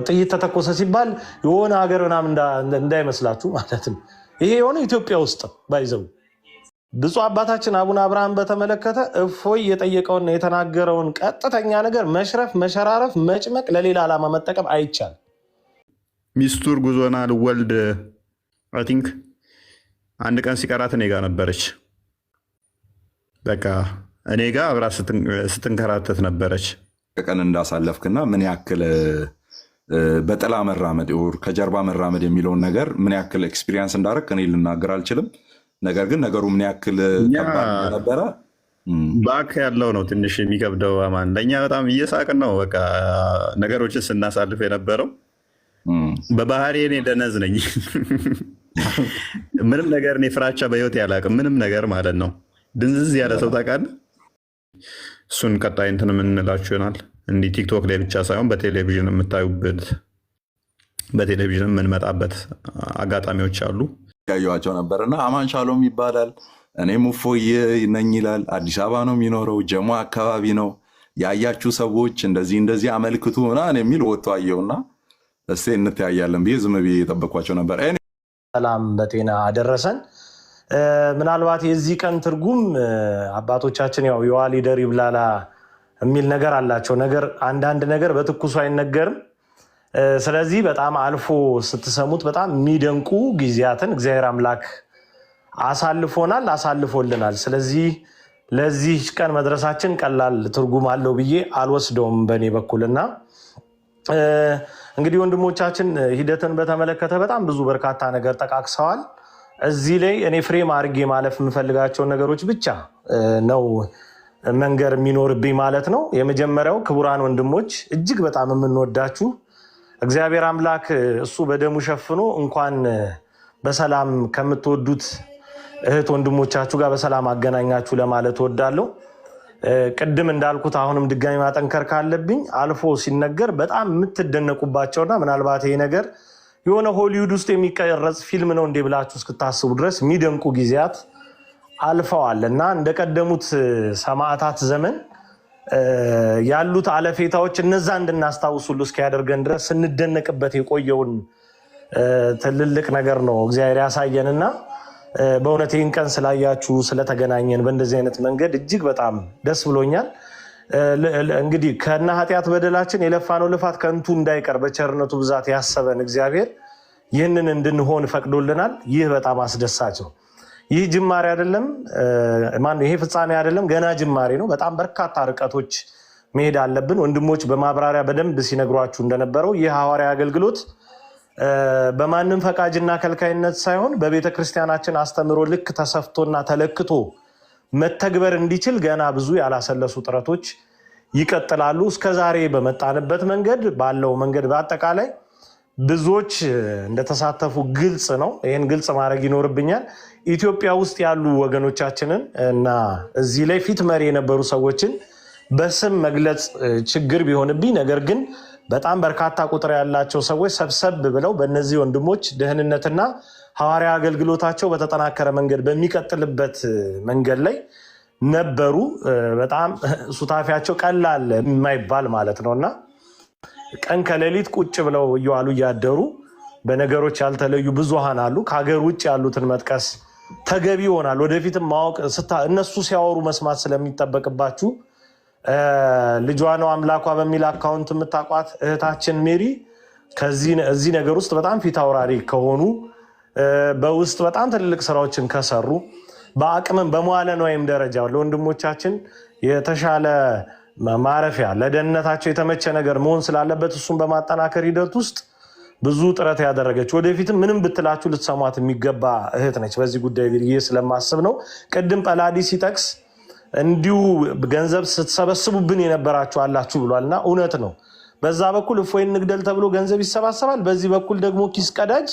ጥይት ተተኮሰ ሲባል የሆነ ሀገር ምናምን እንዳይመስላችሁ ማለት ነው። ይሄ የሆነ ኢትዮጵያ ውስጥ ባይዘው ብፁዕ አባታችን አቡነ አብርሃም በተመለከተ እፎይ የጠየቀውና የተናገረውን ቀጥተኛ ነገር መሽረፍ፣ መሸራረፍ፣ መጭመቅ ለሌላ ዓላማ መጠቀም አይቻልም። ሚስቱ እርጉዝ ሆና ልወልድ አይ ቲንክ አንድ ቀን ሲቀራት እኔ ጋር ነበረች። በቃ እኔ ጋር አብራ ስትንከራተት ነበረች። ቀን እንዳሳለፍክና ምን ያክል በጥላ መራመድ ከጀርባ መራመድ የሚለውን ነገር ምን ያክል ኤክስፒሪየንስ እንዳደረግ እኔ ልናገር አልችልም። ነገር ግን ነገሩ ምን ያክል ከባድ ነበረ ባክ ያለው ነው ትንሽ የሚከብደው። አማን ለእኛ በጣም እየሳቅን ነው በቃ ነገሮችን ስናሳልፍ የነበረው። በባህሪ እኔ ደነዝ ነኝ። ምንም ነገር እኔ ፍራቻ በህይወት ያላቅም ምንም ነገር ማለት ነው። ድንዝዝ ያለ ሰው ታውቃለህ። እሱን ቀጣይ እንትን የምንላችሁ ይሆናል። እንዲህ ቲክቶክ ላይ ብቻ ሳይሆን በቴሌቪዥን የምታዩበት በቴሌቪዥን የምንመጣበት አጋጣሚዎች አሉ። ያዩዋቸው ነበርና አማን ሻሎም ይባላል። እኔም እፎይ ነኝ ይላል። አዲስ አበባ ነው የሚኖረው፣ ጀሞ አካባቢ ነው። ያያችሁ ሰዎች እንደዚህ አመልክቱ ምናምን የሚል ወጥቶ አየውና እስቲ እንተያያለን ብዬ ዝም ብዬ የጠበኳቸው ነበር። ሰላም በጤና አደረሰን። ምናልባት የዚህ ቀን ትርጉም አባቶቻችን ያው የዋል ይደር ይብላላ የሚል ነገር አላቸው። አንዳንድ ነገር በትኩሱ አይነገርም። ስለዚህ በጣም አልፎ ስትሰሙት በጣም የሚደንቁ ጊዜያትን እግዚአብሔር አምላክ አሳልፎልናል። ስለዚህ ለዚህ ቀን መድረሳችን ቀላል ትርጉም አለው ብዬ አልወስደውም በእኔ በኩልና እንግዲህ ወንድሞቻችን ሂደትን በተመለከተ በጣም ብዙ በርካታ ነገር ጠቃቅሰዋል። እዚህ ላይ እኔ ፍሬም አድርጌ ማለፍ የምፈልጋቸውን ነገሮች ብቻ ነው መንገር የሚኖርብኝ ማለት ነው። የመጀመሪያው ክቡራን ወንድሞች እጅግ በጣም የምንወዳችሁ እግዚአብሔር አምላክ እሱ በደሙ ሸፍኖ እንኳን በሰላም ከምትወዱት እህት ወንድሞቻችሁ ጋር በሰላም አገናኛችሁ ለማለት እወዳለሁ። ቅድም እንዳልኩት አሁንም ድጋሚ ማጠንከር ካለብኝ አልፎ ሲነገር በጣም የምትደነቁባቸውና ምናልባት ይሄ ነገር የሆነ ሆሊውድ ውስጥ የሚቀረጽ ፊልም ነው እንዴ ብላችሁ እስክታስቡ ድረስ የሚደንቁ ጊዜያት አልፈዋል እና እንደቀደሙት ሰማዕታት ዘመን ያሉት አለፌታዎች እነዛ እንድናስታውስ ሁሉ እስኪያደርገን ድረስ ስንደነቅበት የቆየውን ትልልቅ ነገር ነው እግዚአብሔር ያሳየንና በእውነት ይህን ቀን ስላያችሁ ስለተገናኘን በእንደዚህ አይነት መንገድ እጅግ በጣም ደስ ብሎኛል። እንግዲህ ከነ ኃጢአት በደላችን የለፋነው ልፋት ከንቱ እንዳይቀር በቸርነቱ ብዛት ያሰበን እግዚአብሔር ይህንን እንድንሆን ፈቅዶልናል። ይህ በጣም አስደሳች ነው። ይህ ጅማሬ አይደለም፣ ይሄ ፍጻሜ አይደለም፣ ገና ጅማሬ ነው። በጣም በርካታ ርቀቶች መሄድ አለብን። ወንድሞች በማብራሪያ በደንብ ሲነግሯችሁ እንደነበረው ይህ ሐዋርያዊ አገልግሎት በማንም ፈቃጅና ከልካይነት ሳይሆን በቤተ ክርስቲያናችን አስተምሮ ልክ ተሰፍቶና ተለክቶ መተግበር እንዲችል ገና ብዙ ያላሰለሱ ጥረቶች ይቀጥላሉ። እስከዛሬ በመጣንበት መንገድ ባለው መንገድ በአጠቃላይ ብዙዎች እንደተሳተፉ ግልጽ ነው። ይህን ግልጽ ማድረግ ይኖርብኛል። ኢትዮጵያ ውስጥ ያሉ ወገኖቻችንን እና እዚህ ላይ ፊት መሪ የነበሩ ሰዎችን በስም መግለጽ ችግር ቢሆንብኝ፣ ነገር ግን በጣም በርካታ ቁጥር ያላቸው ሰዎች ሰብሰብ ብለው በእነዚህ ወንድሞች ደህንነትና ሐዋርያ አገልግሎታቸው በተጠናከረ መንገድ በሚቀጥልበት መንገድ ላይ ነበሩ። በጣም ሱታፊያቸው ቀላል የማይባል ማለት ነውና ቀን ከሌሊት ቁጭ ብለው እየዋሉ እያደሩ በነገሮች ያልተለዩ ብዙሃን አሉ። ከሀገር ውጭ ያሉትን መጥቀስ ተገቢ ይሆናል። ወደፊትም ማወቅ እነሱ ሲያወሩ መስማት ስለሚጠበቅባችሁ ልጇ ነው አምላኳ በሚል አካውንት የምታውቋት እህታችን ሜሪ እዚህ ነገር ውስጥ በጣም ፊት አውራሪ ከሆኑ በውስጥ በጣም ትልልቅ ስራዎችን ከሰሩ በአቅምም በመዋለ ንዋይም ደረጃ ለወንድሞቻችን የተሻለ ማረፊያ ለደህንነታቸው የተመቸ ነገር መሆን ስላለበት እሱን በማጠናከር ሂደት ውስጥ ብዙ ጥረት ያደረገች ወደፊትም ምንም ብትላችሁ ልትሰሟት የሚገባ እህት ነች። በዚህ ጉዳይ ብዬ ስለማስብ ነው። ቅድም ጳላዲ ሲጠቅስ እንዲሁ ገንዘብ ስትሰበስቡብን የነበራችሁ አላችሁ ብሏልና እውነት ነው። በዛ በኩል እፎይን እንግደል ተብሎ ገንዘብ ይሰባሰባል። በዚህ በኩል ደግሞ ኪስ ቀዳጅ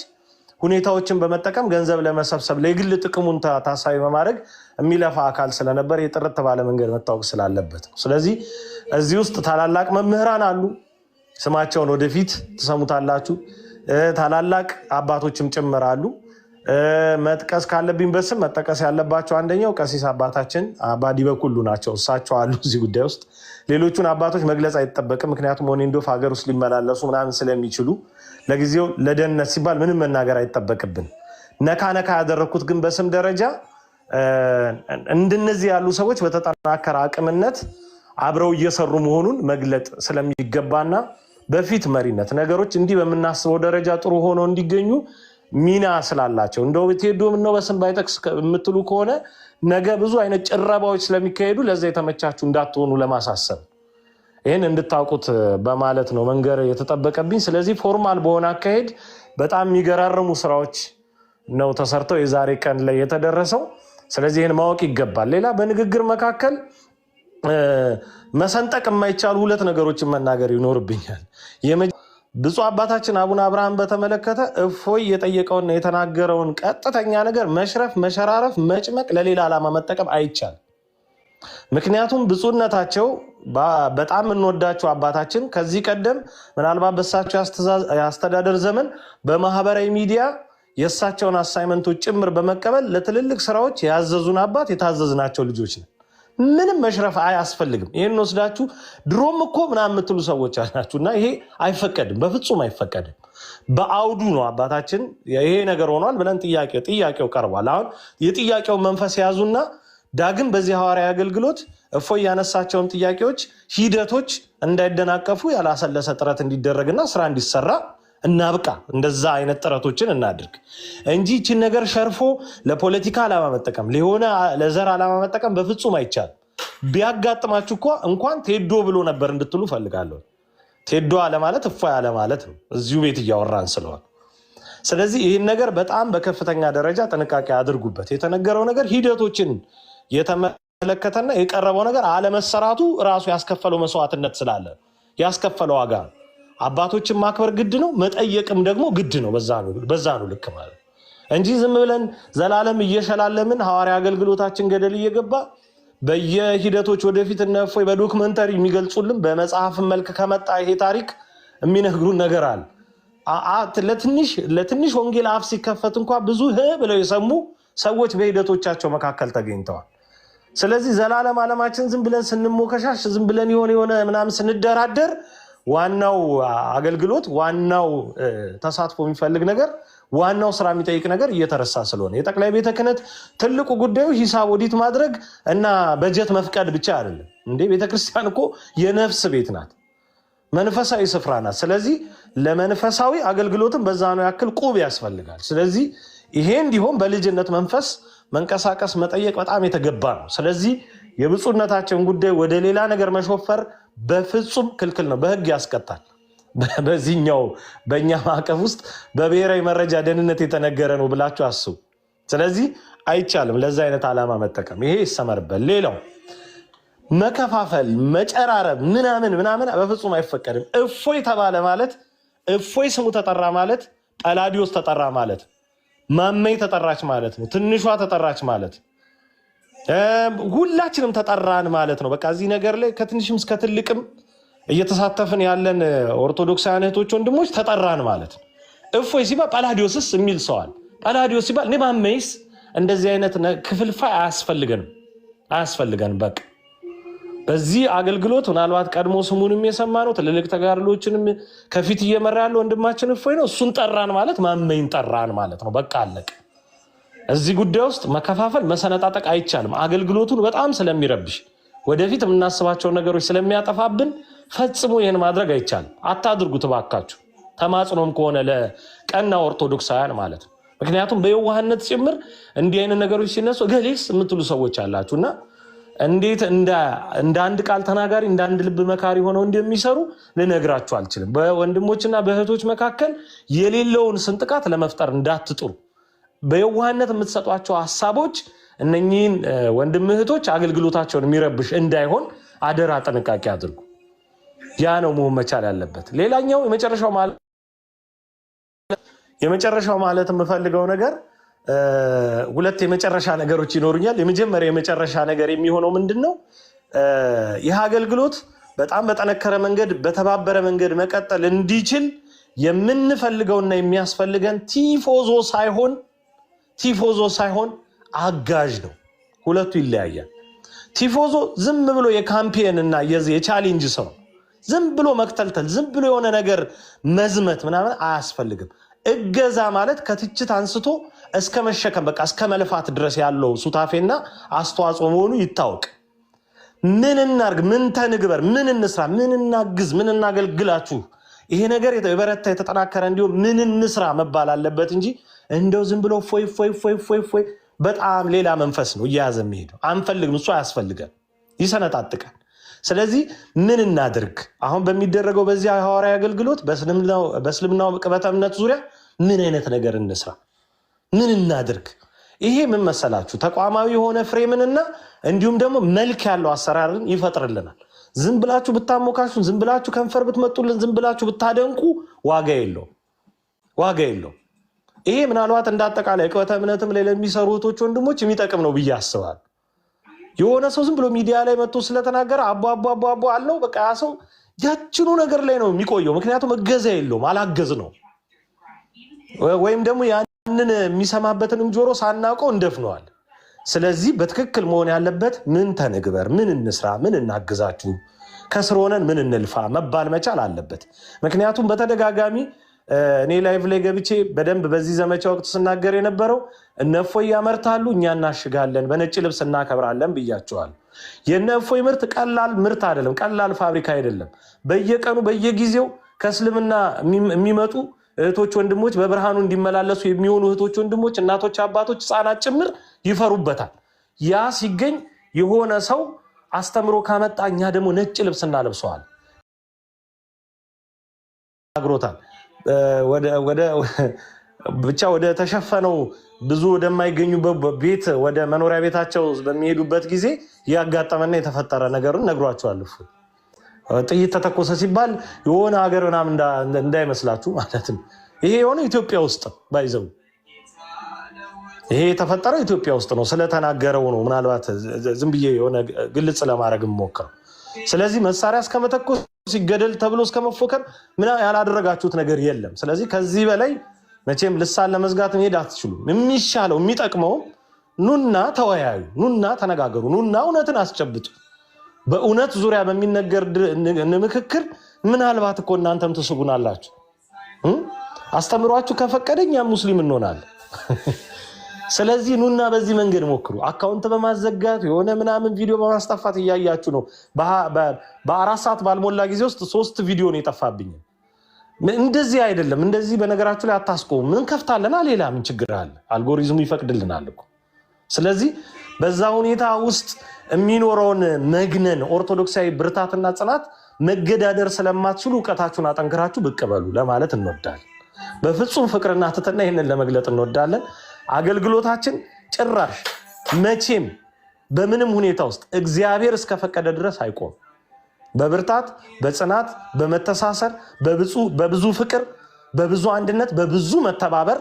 ሁኔታዎችን በመጠቀም ገንዘብ ለመሰብሰብ ለግል ጥቅሙን ታሳቢ በማድረግ የሚለፋ አካል ስለነበር የጥርት ባለ መንገድ መታወቅ ስላለበት ነው። ስለዚህ እዚህ ውስጥ ታላላቅ መምህራን አሉ። ስማቸውን ወደፊት ትሰሙታላችሁ። ታላላቅ አባቶችም ጭምራሉ። መጥቀስ ካለብኝ በስም መጠቀስ ያለባቸው አንደኛው ቀሲስ አባታችን አባ ዲበኩሉ ናቸው። እሳቸው አሉ እዚህ ጉዳይ ውስጥ። ሌሎቹን አባቶች መግለጽ አይጠበቅም፣ ምክንያቱም ኦኔንዶፍ ሀገር ውስጥ ሊመላለሱ ምናምን ስለሚችሉ ለጊዜው ለደህንነት ሲባል ምንም መናገር አይጠበቅብን። ነካ ያደረኩት ግን በስም ደረጃ እንደነዚህ ያሉ ሰዎች በተጠናከረ አቅምነት አብረው እየሰሩ መሆኑን መግለጥ ስለሚገባና በፊት መሪነት ነገሮች እንዲህ በምናስበው ደረጃ ጥሩ ሆኖ እንዲገኙ ሚና ስላላቸው እንደው ቴዶም ነው በስም ባይጠቅስ የምትሉ ከሆነ ነገ ብዙ አይነት ጭረባዎች ስለሚካሄዱ ለዛ የተመቻችሁ እንዳትሆኑ ለማሳሰብ ይሄን እንድታውቁት በማለት ነው መንገር የተጠበቀብኝ። ስለዚህ ፎርማል በሆነ አካሄድ በጣም የሚገራርሙ ስራዎች ነው ተሰርተው የዛሬ ቀን ላይ የተደረሰው። ስለዚህ ይሄን ማወቅ ይገባል። ሌላ በንግግር መካከል መሰንጠቅ የማይቻሉ ሁለት ነገሮችን መናገር ይኖርብኛል። ብፁዕ አባታችን አቡነ አብርሃም በተመለከተ እፎይ የጠየቀውና የተናገረውን ቀጥተኛ ነገር መሽረፍ፣ መሸራረፍ፣ መጭመቅ ለሌላ ዓላማ መጠቀም አይቻልም። ምክንያቱም ብፁዕነታቸው በጣም እንወዳቸው አባታችን ከዚህ ቀደም ምናልባት በሳቸው የአስተዳደር ዘመን በማህበራዊ ሚዲያ የእሳቸውን አሳይመንቶች ጭምር በመቀበል ለትልልቅ ስራዎች ያዘዙን አባት የታዘዝናቸው ልጆች ነው። ምንም መሽረፍ አያስፈልግም። ይሄን ወስዳችሁ ድሮም እኮ ምናምን የምትሉ ሰዎች አላችሁና ይሄ አይፈቀድም፣ በፍጹም አይፈቀድም። በአውዱ ነው አባታችን ይሄ ነገር ሆኗል ብለን ጥያቄው ቀርቧል። አሁን የጥያቄውን መንፈስ ያዙና ዳግም በዚህ ሐዋርያዊ አገልግሎት እፎይ ያነሳቸውን ጥያቄዎች ሂደቶች እንዳይደናቀፉ ያላሰለሰ ጥረት እንዲደረግና ስራ እንዲሰራ እናብቃ። እንደዛ አይነት ጥረቶችን እናድርግ እንጂ እቺን ነገር ሸርፎ ለፖለቲካ ዓላማ መጠቀም ለሆነ ለዘር ዓላማ መጠቀም በፍጹም አይቻልም። ቢያጋጥማችሁ እንኳን ቴዶ ብሎ ነበር እንድትሉ ፈልጋለሁ። ቴዶ አለ ማለት እፎይ አለ ማለት ነው፣ እዚሁ ቤት እያወራን ስለሆነ። ስለዚህ ይህን ነገር በጣም በከፍተኛ ደረጃ ጥንቃቄ አድርጉበት። የተነገረው ነገር ሂደቶችን የተመለከተና የቀረበው ነገር አለመሰራቱ ራሱ ያስከፈለው መስዋዕትነት ስላለ ያስከፈለው ዋጋ ነው። አባቶችን ማክበር ግድ ነው፣ መጠየቅም ደግሞ ግድ ነው። በዛ ነው ልክ ማለት እንጂ ዝም ብለን ዘላለም እየሸላለምን ሐዋርያ አገልግሎታችን ገደል እየገባ በየሂደቶች ወደፊት እነ እፎይ በዶክመንተሪ የሚገልጹልን በመጽሐፍ መልክ ከመጣ ይሄ ታሪክ የሚነግሩን ነገር አለ። ለትንሽ ወንጌል አፍ ሲከፈት እንኳን ብዙ ብለው የሰሙ ሰዎች በሂደቶቻቸው መካከል ተገኝተዋል። ስለዚህ ዘላለም ዓለማችን ዝም ብለን ስንሞከሻሽ ዝም ብለን የሆነ ምናምን ስንደራደር ዋናው አገልግሎት ዋናው ተሳትፎ የሚፈልግ ነገር ዋናው ስራ የሚጠይቅ ነገር እየተረሳ ስለሆነ የጠቅላይ ቤተ ክህነት ትልቁ ጉዳዩ ሂሳብ ኦዲት ማድረግ እና በጀት መፍቀድ ብቻ አይደለም እንዴ። ቤተክርስቲያን እኮ የነፍስ ቤት ናት፣ መንፈሳዊ ስፍራ ናት። ስለዚህ ለመንፈሳዊ አገልግሎትም በዛ ነው ያክል ቁብ ያስፈልጋል። ስለዚህ ይሄ እንዲሆን በልጅነት መንፈስ መንቀሳቀስ መጠየቅ በጣም የተገባ ነው። ስለዚህ የብፁዕነታቸውን ጉዳይ ወደ ሌላ ነገር መሾፈር በፍጹም ክልክል ነው፣ በህግ ያስቀጣል። በዚህኛው በእኛ ማዕቀፍ ውስጥ በብሔራዊ መረጃ ደህንነት የተነገረ ነው ብላችሁ አስቡ። ስለዚህ አይቻልም ለዛ አይነት ዓላማ መጠቀም፣ ይሄ ይሰመርበት። ሌላው መከፋፈል፣ መጨራረብ ምናምን በፍጹም አይፈቀድም። እፎይ ተባለ ማለት እፎይ ስሙ ተጠራ ማለት ጳላዲዮስ ተጠራ ማለት ማመይ ተጠራች ማለት ነው። ትንሿ ተጠራች ማለት ሁላችንም ተጠራን ማለት ነው። በቃ እዚህ ነገር ላይ ከትንሽም እስከ ትልቅም እየተሳተፍን ያለን ኦርቶዶክሳውያን እህቶች ወንድሞች ተጠራን ማለት ነው። እፎይ ሲባል ጳላዲዮስስ የሚል ሰዋል። ጳላዲዮስ ሲባል እኔ ማመይስ እንደዚህ አይነት ክፍልፋይ አያስፈልገንም። በቃ በዚህ አገልግሎት ምናልባት ቀድሞ ስሙንም የሰማ ነው ትልልቅ ተጋድሎችንም ከፊት እየመራ ያለው ወንድማችን እፎይ ነው። እሱን ጠራን ማለት ማመይን ጠራን ማለት ነው። በቃ አለቀ። እዚህ ጉዳይ ውስጥ መከፋፈል መሰነጣጠቅ አይቻልም። አገልግሎቱን በጣም ስለሚረብሽ ወደፊት የምናስባቸውን ነገሮች ስለሚያጠፋብን ፈጽሞ ይህን ማድረግ አይቻልም። አታድርጉት እባካችሁ። ተማጽኖም ከሆነ ለቀና ኦርቶዶክሳውያን ማለት ነው። ምክንያቱም በየዋህነት ጭምር እንዲህ አይነት ነገሮች ሲነሱ ገሌስ የምትሉ ሰዎች አላችሁና እንዴት እንደ አንድ ቃል ተናጋሪ እንደ አንድ ልብ መካሪ ሆነው እንደሚሰሩ ልነግራችሁ አልችልም። በወንድሞችና በእህቶች መካከል የሌለውን ስንጥቃት ለመፍጠር እንዳትጥሩ። በየዋህነት የምትሰጧቸው ሐሳቦች እነኚህን ወንድም እህቶች አገልግሎታቸውን የሚረብሽ እንዳይሆን አደራ ጥንቃቄ አድርጉ። ያ ነው መሆን መቻል ያለበት። ሌላኛው የመጨረሻው ማለት የምፈልገው ነገር ሁለት የመጨረሻ ነገሮች ይኖሩኛል። የመጨረሻ ነገር የሚሆነው ምንድነው? ይህ አገልግሎት በጣም በጠነከረ መንገድ በተባበረ መንገድ መቀጠል እንዲችል የምንፈልገውና የሚያስፈልገን ቲፎዞ ሳይሆን ቲፎዞ ሳይሆን አጋዥ ነው። ሁለቱ ይለያያል። ቲፎዞ ዝም ብሎ የካምፔን እና የቻሌንጅ ሰው፣ ዝም ብሎ መክተልተል፣ ዝም ብሎ የሆነ ነገር መዝመት ምናምን አያስፈልግም። እገዛ ማለት ከትችት አንስቶ እስከ መሸከም በቃ እስከ መልፋት ድረስ ያለው ሱታፌና አስተዋጽኦ መሆኑ ይታወቅ። ምን እናርግ፣ ምን ተንግበር፣ ምን እንስራ፣ ምን እናግዝ፣ ምን እናገልግላችሁ፣ ይሄ ነገር የበረታ የተጠናከረ እንዲሁ ምን እንስራ መባል አለበት እንጂ እንደው ዝም ብሎ ፎይ ፎይ ፎይ ፎይ ፎይ በጣም ሌላ መንፈስ ነው እያያዘ የሚሄደው። አንፈልግም፣ እሱ አያስፈልገን፣ ይሰነጣጥቀን። ስለዚህ ምን እናድርግ? አሁን በሚደረገው በዚህ ሐዋርያዊ አገልግሎት በእስልምናው ቅበተ እምነት ዙሪያ ምን አይነት ነገር እንስራ? ምን እናድርግ? ይሄ ምን መሰላችሁ? ተቋማዊ የሆነ ፍሬምንና እንዲሁም ደግሞ መልክ ያለው አሰራርን ይፈጥርልናል። ዝም ብላችሁ ብታሞካሹን፣ ዝም ብላችሁ ከንፈር ብትመጡልን፣ ዝም ብላችሁ ብታደንቁ ዋጋ የለውም፣ ዋጋ የለውም። ይሄ ምናልባት እንዳጠቃላይ ቅበተ እምነትም ላይ ለሚሰሩ እህቶች ወንድሞች የሚጠቅም ነው ብዬ አስባለሁ። የሆነ ሰው ዝም ብሎ ሚዲያ ላይ መጥቶ ስለተናገረ አቦ አቦ አቦ አቦ አለው በቃ ያ ሰው ያችኑ ነገር ላይ ነው የሚቆየው። ምክንያቱም እገዛ የለውም፣ አላገዝ ነው። ወይም ደግሞ ያንን የሚሰማበትንም ጆሮ ሳናውቀው እንደፍነዋል። ስለዚህ በትክክል መሆን ያለበት ምን ተንግበር፣ ምን እንስራ፣ ምን እናግዛችሁ፣ ከስር ሆነን ምን እንልፋ መባል መቻል አለበት። ምክንያቱም በተደጋጋሚ እኔ ላይቭ ላይ ገብቼ በደንብ በዚህ ዘመቻ ወቅት ስናገር የነበረው እነ እፎይ ያመርታሉ፣ እኛ እናሽጋለን፣ በነጭ ልብስ እናከብራለን ብያቸዋል። የእነ እፎይ ምርት ቀላል ምርት አይደለም፣ ቀላል ፋብሪካ አይደለም። በየቀኑ በየጊዜው ከእስልምና የሚመጡ እህቶች ወንድሞች፣ በብርሃኑ እንዲመላለሱ የሚሆኑ እህቶች ወንድሞች፣ እናቶች፣ አባቶች፣ ህፃናት ጭምር ይፈሩበታል። ያ ሲገኝ የሆነ ሰው አስተምሮ ካመጣ እኛ ደግሞ ነጭ ልብስ እናለብሰዋል አግሮታል። ብቻ ወደ ተሸፈነው ብዙ ወደማይገኙበት ቤት ወደ መኖሪያ ቤታቸው በሚሄዱበት ጊዜ ያጋጠመና የተፈጠረ ነገርን ነግሯቸዋለሁ። ጥይት ተተኮሰ ሲባል የሆነ ሀገር ምናምን እንዳይመስላችሁ ማለት ነው። ይሄ የሆነ ኢትዮጵያ ውስጥ ባይዘው ይሄ የተፈጠረው ኢትዮጵያ ውስጥ ነው። ስለተናገረው ነው ምናልባት ዝም ብዬ የሆነ ግልጽ ለማድረግ የምሞክረው። ስለዚህ መሳሪያ እስከመተኮስ ሲገደል ተብሎ እስከመፎከር ምን ያላደረጋችሁት ነገር የለም። ስለዚህ ከዚህ በላይ መቼም ልሳን ለመዝጋት መሄድ አትችሉም። የሚሻለው የሚጠቅመው ኑና ተወያዩ፣ ኑና ተነጋገሩ፣ ኑና እውነትን አስጨብጡ። በእውነት ዙሪያ በሚነገር ምክክር ምናልባት እኮ እናንተም ትስጉናላችሁ። አስተምሯችሁ ከፈቀደኛ ሙስሊም እንሆናለን። ስለዚህ ኑና በዚህ መንገድ ሞክሩ። አካውንት በማዘጋት የሆነ ምናምን ቪዲዮ በማስጠፋት እያያችሁ ነው። በ4 ሰዓት ባልሞላ ጊዜ ውስጥ 3 ቪዲዮ ነው የጠፋብኝ። እንደዚህ አይደለም። እንደዚህ በነገራችሁ ላይ አታስቆሙ። ምን ከፍታለና ሌላ ምን ችግር አለ? አልጎሪዝሙ ይፈቅድልናል እኮ። ስለዚህ በዛ ሁኔታ ውስጥ የሚኖረውን መግነን ኦርቶዶክሳዊ ብርታትና ጽናት መገዳደር ስለማትችሉ እውቀታችሁን አጠንክራችሁ ብቅ በሉ ለማለት እንወዳለን። በፍጹም ፍቅርና ትህትና ይህንን ለመግለጥ እንወዳለን። አገልግሎታችን ጭራሽ መቼም በምንም ሁኔታ ውስጥ እግዚአብሔር እስከፈቀደ ድረስ አይቆም። በብርታት፣ በጽናት፣ በመተሳሰር፣ በብዙ ፍቅር፣ በብዙ አንድነት፣ በብዙ መተባበር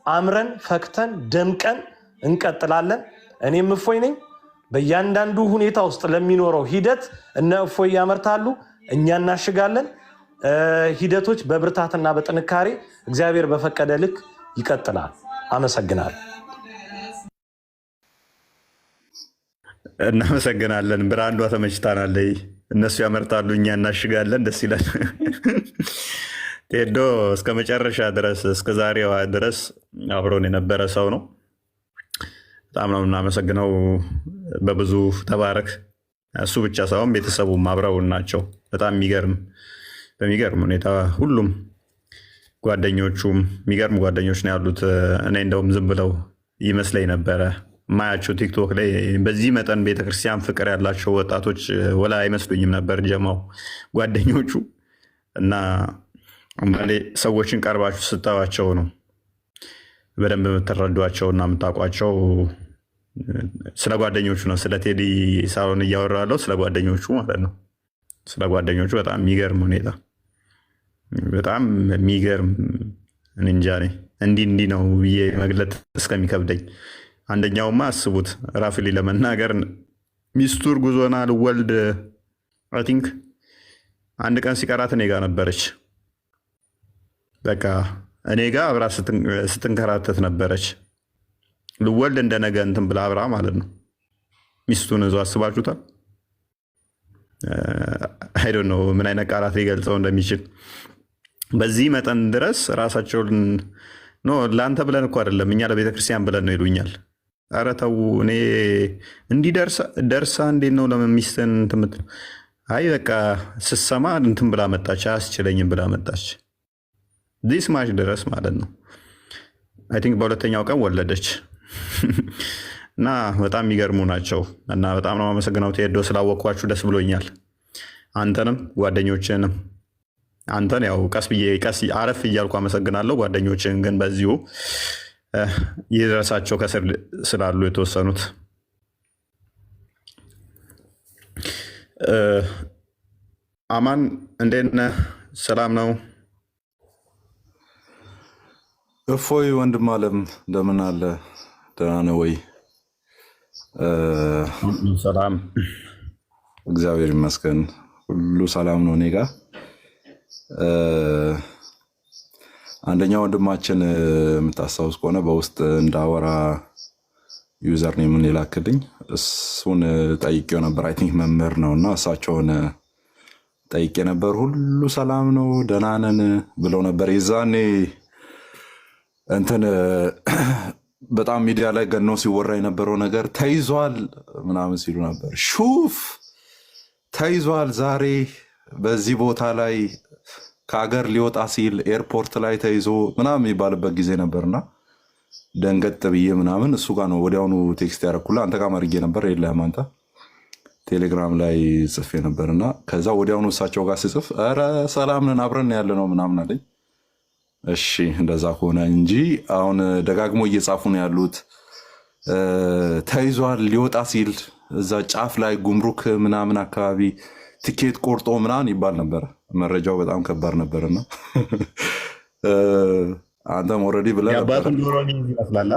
አምረን ፈክተን ደምቀን እንቀጥላለን። እኔም እፎይ ነኝ። በእያንዳንዱ ሁኔታ ውስጥ ለሚኖረው ሂደት እነ እፎይ ያመርታሉ፣ እኛ እናሽጋለን። ሂደቶች በብርታትና በጥንካሬ እግዚአብሔር በፈቀደ ልክ ይቀጥላል። አመሰግናለሁ። እናመሰግናለን። ብራንዷ ተመችታናለች። እነሱ ያመርታሉ፣ እኛ እናሽጋለን። ደስ ይላል። ቴዶ እስከ መጨረሻ ድረስ እስከ ዛሬዋ ድረስ አብሮን የነበረ ሰው ነው። በጣም ነው እናመሰግነው። በብዙ ተባረክ። እሱ ብቻ ሳይሆን ቤተሰቡም አብረው ናቸው። በጣም በሚገርም ሁኔታ ሁሉም ጓደኞቹም የሚገርም ጓደኞች ነው ያሉት። እኔ እንደውም ዝም ብለው ይመስለኝ ነበረ ማያቸው ቲክቶክ ላይ በዚህ መጠን ቤተክርስቲያን ፍቅር ያላቸው ወጣቶች ወላ አይመስሉኝም ነበር ጀማው ጓደኞቹ። እና አንዳንዴ ሰዎችን ቀርባችሁ ስታዋቸው ነው በደንብ የምትረዷቸው እና የምታውቋቸው። ስለ ጓደኞቹ ነው፣ ስለ ቴዲ ሳሎን እያወራለሁ፣ ስለ ጓደኞቹ ማለት ነው። ስለ ጓደኞቹ በጣም የሚገርም ሁኔታ፣ በጣም የሚገርም እንጃ እንዲህ ነው ብዬ መግለጥ እስከሚከብደኝ። አንደኛውማ አስቡት ራፍሊ ለመናገር ሚስቱ እርጉዝ ሆና ልወልድ አይ ቲንክ አንድ ቀን ሲቀራት እኔ ጋ ነበረች። በቃ እኔ ጋ አብራ ስትንከራተት ነበረች። ልወልድ እንደነገ እንትን ብላ አብራ ማለት ነው ሚስቱን እዞ አስባችሁታል። አይ ዶንት ኖ ምን አይነት ቃላት ሊገልጸው እንደሚችል በዚህ መጠን ድረስ ራሳቸውን ኖ ለአንተ ብለን እኮ አይደለም እኛ ለቤተክርስቲያን ብለን ነው ይሉኛል። ኧረ ተው እኔ እንዲህ ደርሳ እንዴት ነው ለምን ሚስትን እንትን የምትለው? አይ በቃ ስሰማ እንትን ብላ መጣች አያስችለኝም ብላ መጣች ዲስ ማች ድረስ ማለት ነው። አይ ቲንክ በሁለተኛው ቀን ወለደች። እና በጣም የሚገርሙ ናቸው እና በጣም ነው አመሰግነው። ቴዶ ስላወቅኳችሁ ደስ ብሎኛል። አንተንም ጓደኞችንም አንተን ያው ቀስ አረፍ እያልኩ አመሰግናለሁ። ጓደኞችን ግን በዚሁ ይድረሳቸው ከስር ስላሉ የተወሰኑት። አማን እንዴት ነህ? ሰላም ነው? እፎይ ወንድም አለም እንደምን አለ? ደህና ነህ ወይ? ሰላም እግዚአብሔር ይመስገን ሁሉ ሰላም ነው እኔ ጋ። አንደኛ ወንድማችን የምታስታውስ ከሆነ በውስጥ እንዳወራ ዩዘር ኔምን የላክልኝ እሱን ጠይቄው ነበር። አይ ቲንክ መምህር ነው እና እሳቸውን ጠይቄ ነበር። ሁሉ ሰላም ነው ደህና ነን ብለው ነበር። የዛኔ እንትን በጣም ሚዲያ ላይ ገኖ ሲወራ የነበረው ነገር ተይዟል ምናምን ሲሉ ነበር። ሹፍ ተይዟል፣ ዛሬ በዚህ ቦታ ላይ ከሀገር ሊወጣ ሲል ኤርፖርት ላይ ተይዞ ምናምን የሚባልበት ጊዜ ነበርና ደንገጥ ብዬ ምናምን እሱ ጋር ነው ወዲያውኑ ቴክስት ያደረኩልህ። አንተ ጋር ማድርጌ ነበር የለህም አንተ ቴሌግራም ላይ ጽፌ ነበርና ከዛ ወዲያውኑ እሳቸው ጋር ስጽፍ ኧረ ሰላም ነን አብረን ያለ ነው ምናምን አለኝ። እሺ እንደዛ ከሆነ እንጂ አሁን ደጋግሞ እየጻፉ ነው ያሉት ተይዟል ሊወጣ ሲል እዛ ጫፍ ላይ ጉምሩክ ምናምን አካባቢ ትኬት ቆርጦ ምናምን ይባል ነበር። መረጃው በጣም ከባድ ነበርና አንተም ኦልሬዲ ብለህ የአባቱን ዶሮ ይመስላል።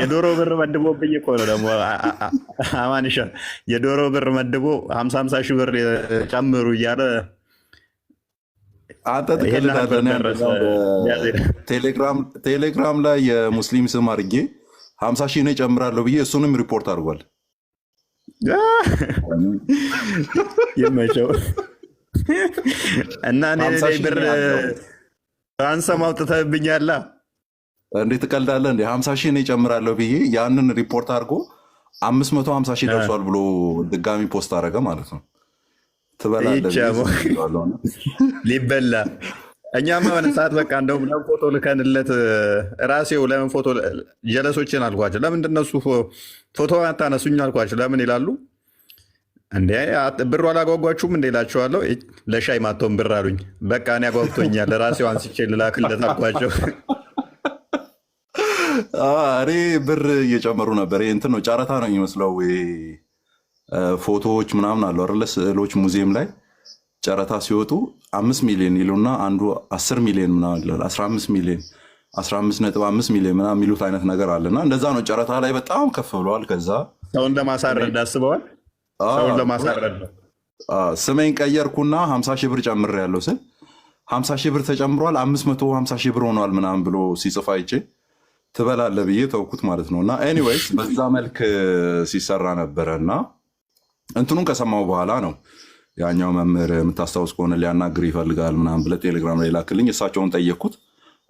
የዶሮ ብር መድቦብኝ እኮ ነው ደግሞ አማንሻ የዶሮ ብር መድቦ 50 ሺህ ብር ጨምሩ እያለ አንተ ትቀልዳለህ። ቴሌግራም ላይ የሙስሊም ስም አድርጌ 50 ሺህ ነው ጨምራለሁ ብዬ እሱንም ሪፖርት አድርጓል። ይመቸው እና እኔ ብር አንሰም አውጥተህብኛል። እንዴት ትቀልዳለህ እንዴ? 50 ሺህ ነው ጨምራለሁ ብዬ ያንን ሪፖርት አድርጎ 550 ሺህ ደርሷል ብሎ ድጋሚ ፖስት አደረገ ማለት ነው። ሊበላ እኛማ ሆነ ሰዓት በቃ እንደውም ለምን ፎቶ ልከንለት ራሴው ለምን ፎቶ ጀለሶችን አልኳቸው። ለምንድን ነው እሱ ፎቶ አታነሱኝ አልኳቸው። ለምን ይላሉ እንዴ ብሩ አላጓጓችሁም እንዴ እላቸዋለሁ። ለሻይ ማተውን ብር አሉኝ። በቃ እኔ አጓጉቶኛል ራሴው አንስቼ ልላክለት አልኳቸው። እኔ ብር እየጨመሩ ነበር። እንትን ነው ጨረታ ነው የሚመስለው። ፎቶዎች ምናምን አሉ አይደለ? ስዕሎች ሙዚየም ላይ ጨረታ ሲወጡ 5 ሚሊዮን ይሉና አንዱ 10 ሚሊዮን ምናምን 15 ሚሊዮን 15.5 ሚሊዮን ምናምን የሚሉት አይነት ነገር አለና እንደዛ ነው። ጨረታ ላይ በጣም ከፍ ብለዋል። ከዛ ሰውን ለማሳረድ አስበዋል። ሰውን ለማሳረድ ነው። ስሜን ቀየርኩና 50 ሺህ ብር ጨምሬያለሁ ስል 50 ሺህ ብር ተጨምሯል 550 ሺህ ብር ሆኗል ምናምን ብሎ ሲጽፍ አይቼ ትበላለህ ብዬ ተውኩት ማለት ነው። እና ኤኒዌይስ በዛ መልክ ሲሰራ ነበረ እና እንትኑን ከሰማው በኋላ ነው ያኛው መምህር የምታስታውስ ከሆነ ሊያናግር ይፈልጋል ምናምን ብለህ ቴሌግራም ላይ ላክልኝ። እሳቸውን ጠየቅኩት።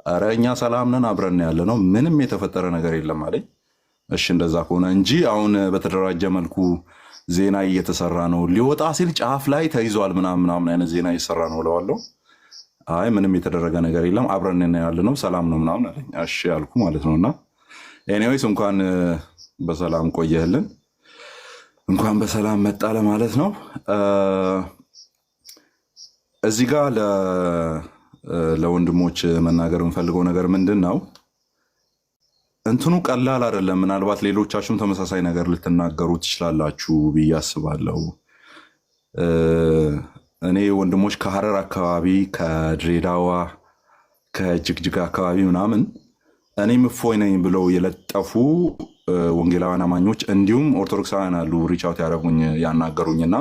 ኧረ እኛ ሰላም ነን አብረን ያለ ነው ምንም የተፈጠረ ነገር የለም አለኝ። እሺ እንደዛ ከሆነ እንጂ አሁን በተደራጀ መልኩ ዜና እየተሰራ ነው ሊወጣ ሲል ጫፍ ላይ ተይዟል ምናምን አይነት ዜና እየሰራ ነው እለዋለሁ። አይ ምንም የተደረገ ነገር የለም አብረን ያለ ነው ሰላም ነው ምናምን አለኝ። እሺ ያልኩ ማለት ነው። እና ኤኒዌይስ እንኳን በሰላም ቆየህልን እንኳን በሰላም መጣ ለማለት ነው። እዚህ ጋር ለወንድሞች መናገር የምፈልገው ነገር ምንድን ነው፣ እንትኑ ቀላል አይደለም። ምናልባት ሌሎቻችሁም ተመሳሳይ ነገር ልትናገሩ ትችላላችሁ ብዬ አስባለሁ። እኔ ወንድሞች ከሐረር አካባቢ፣ ከድሬዳዋ፣ ከጅግጅጋ አካባቢ ምናምን እኔም እፎይ ነኝ ብለው የለጠፉ ወንጌላውያን አማኞች እንዲሁም ኦርቶዶክሳውያን አሉ ሪቻውት ያደረጉኝ ያናገሩኝና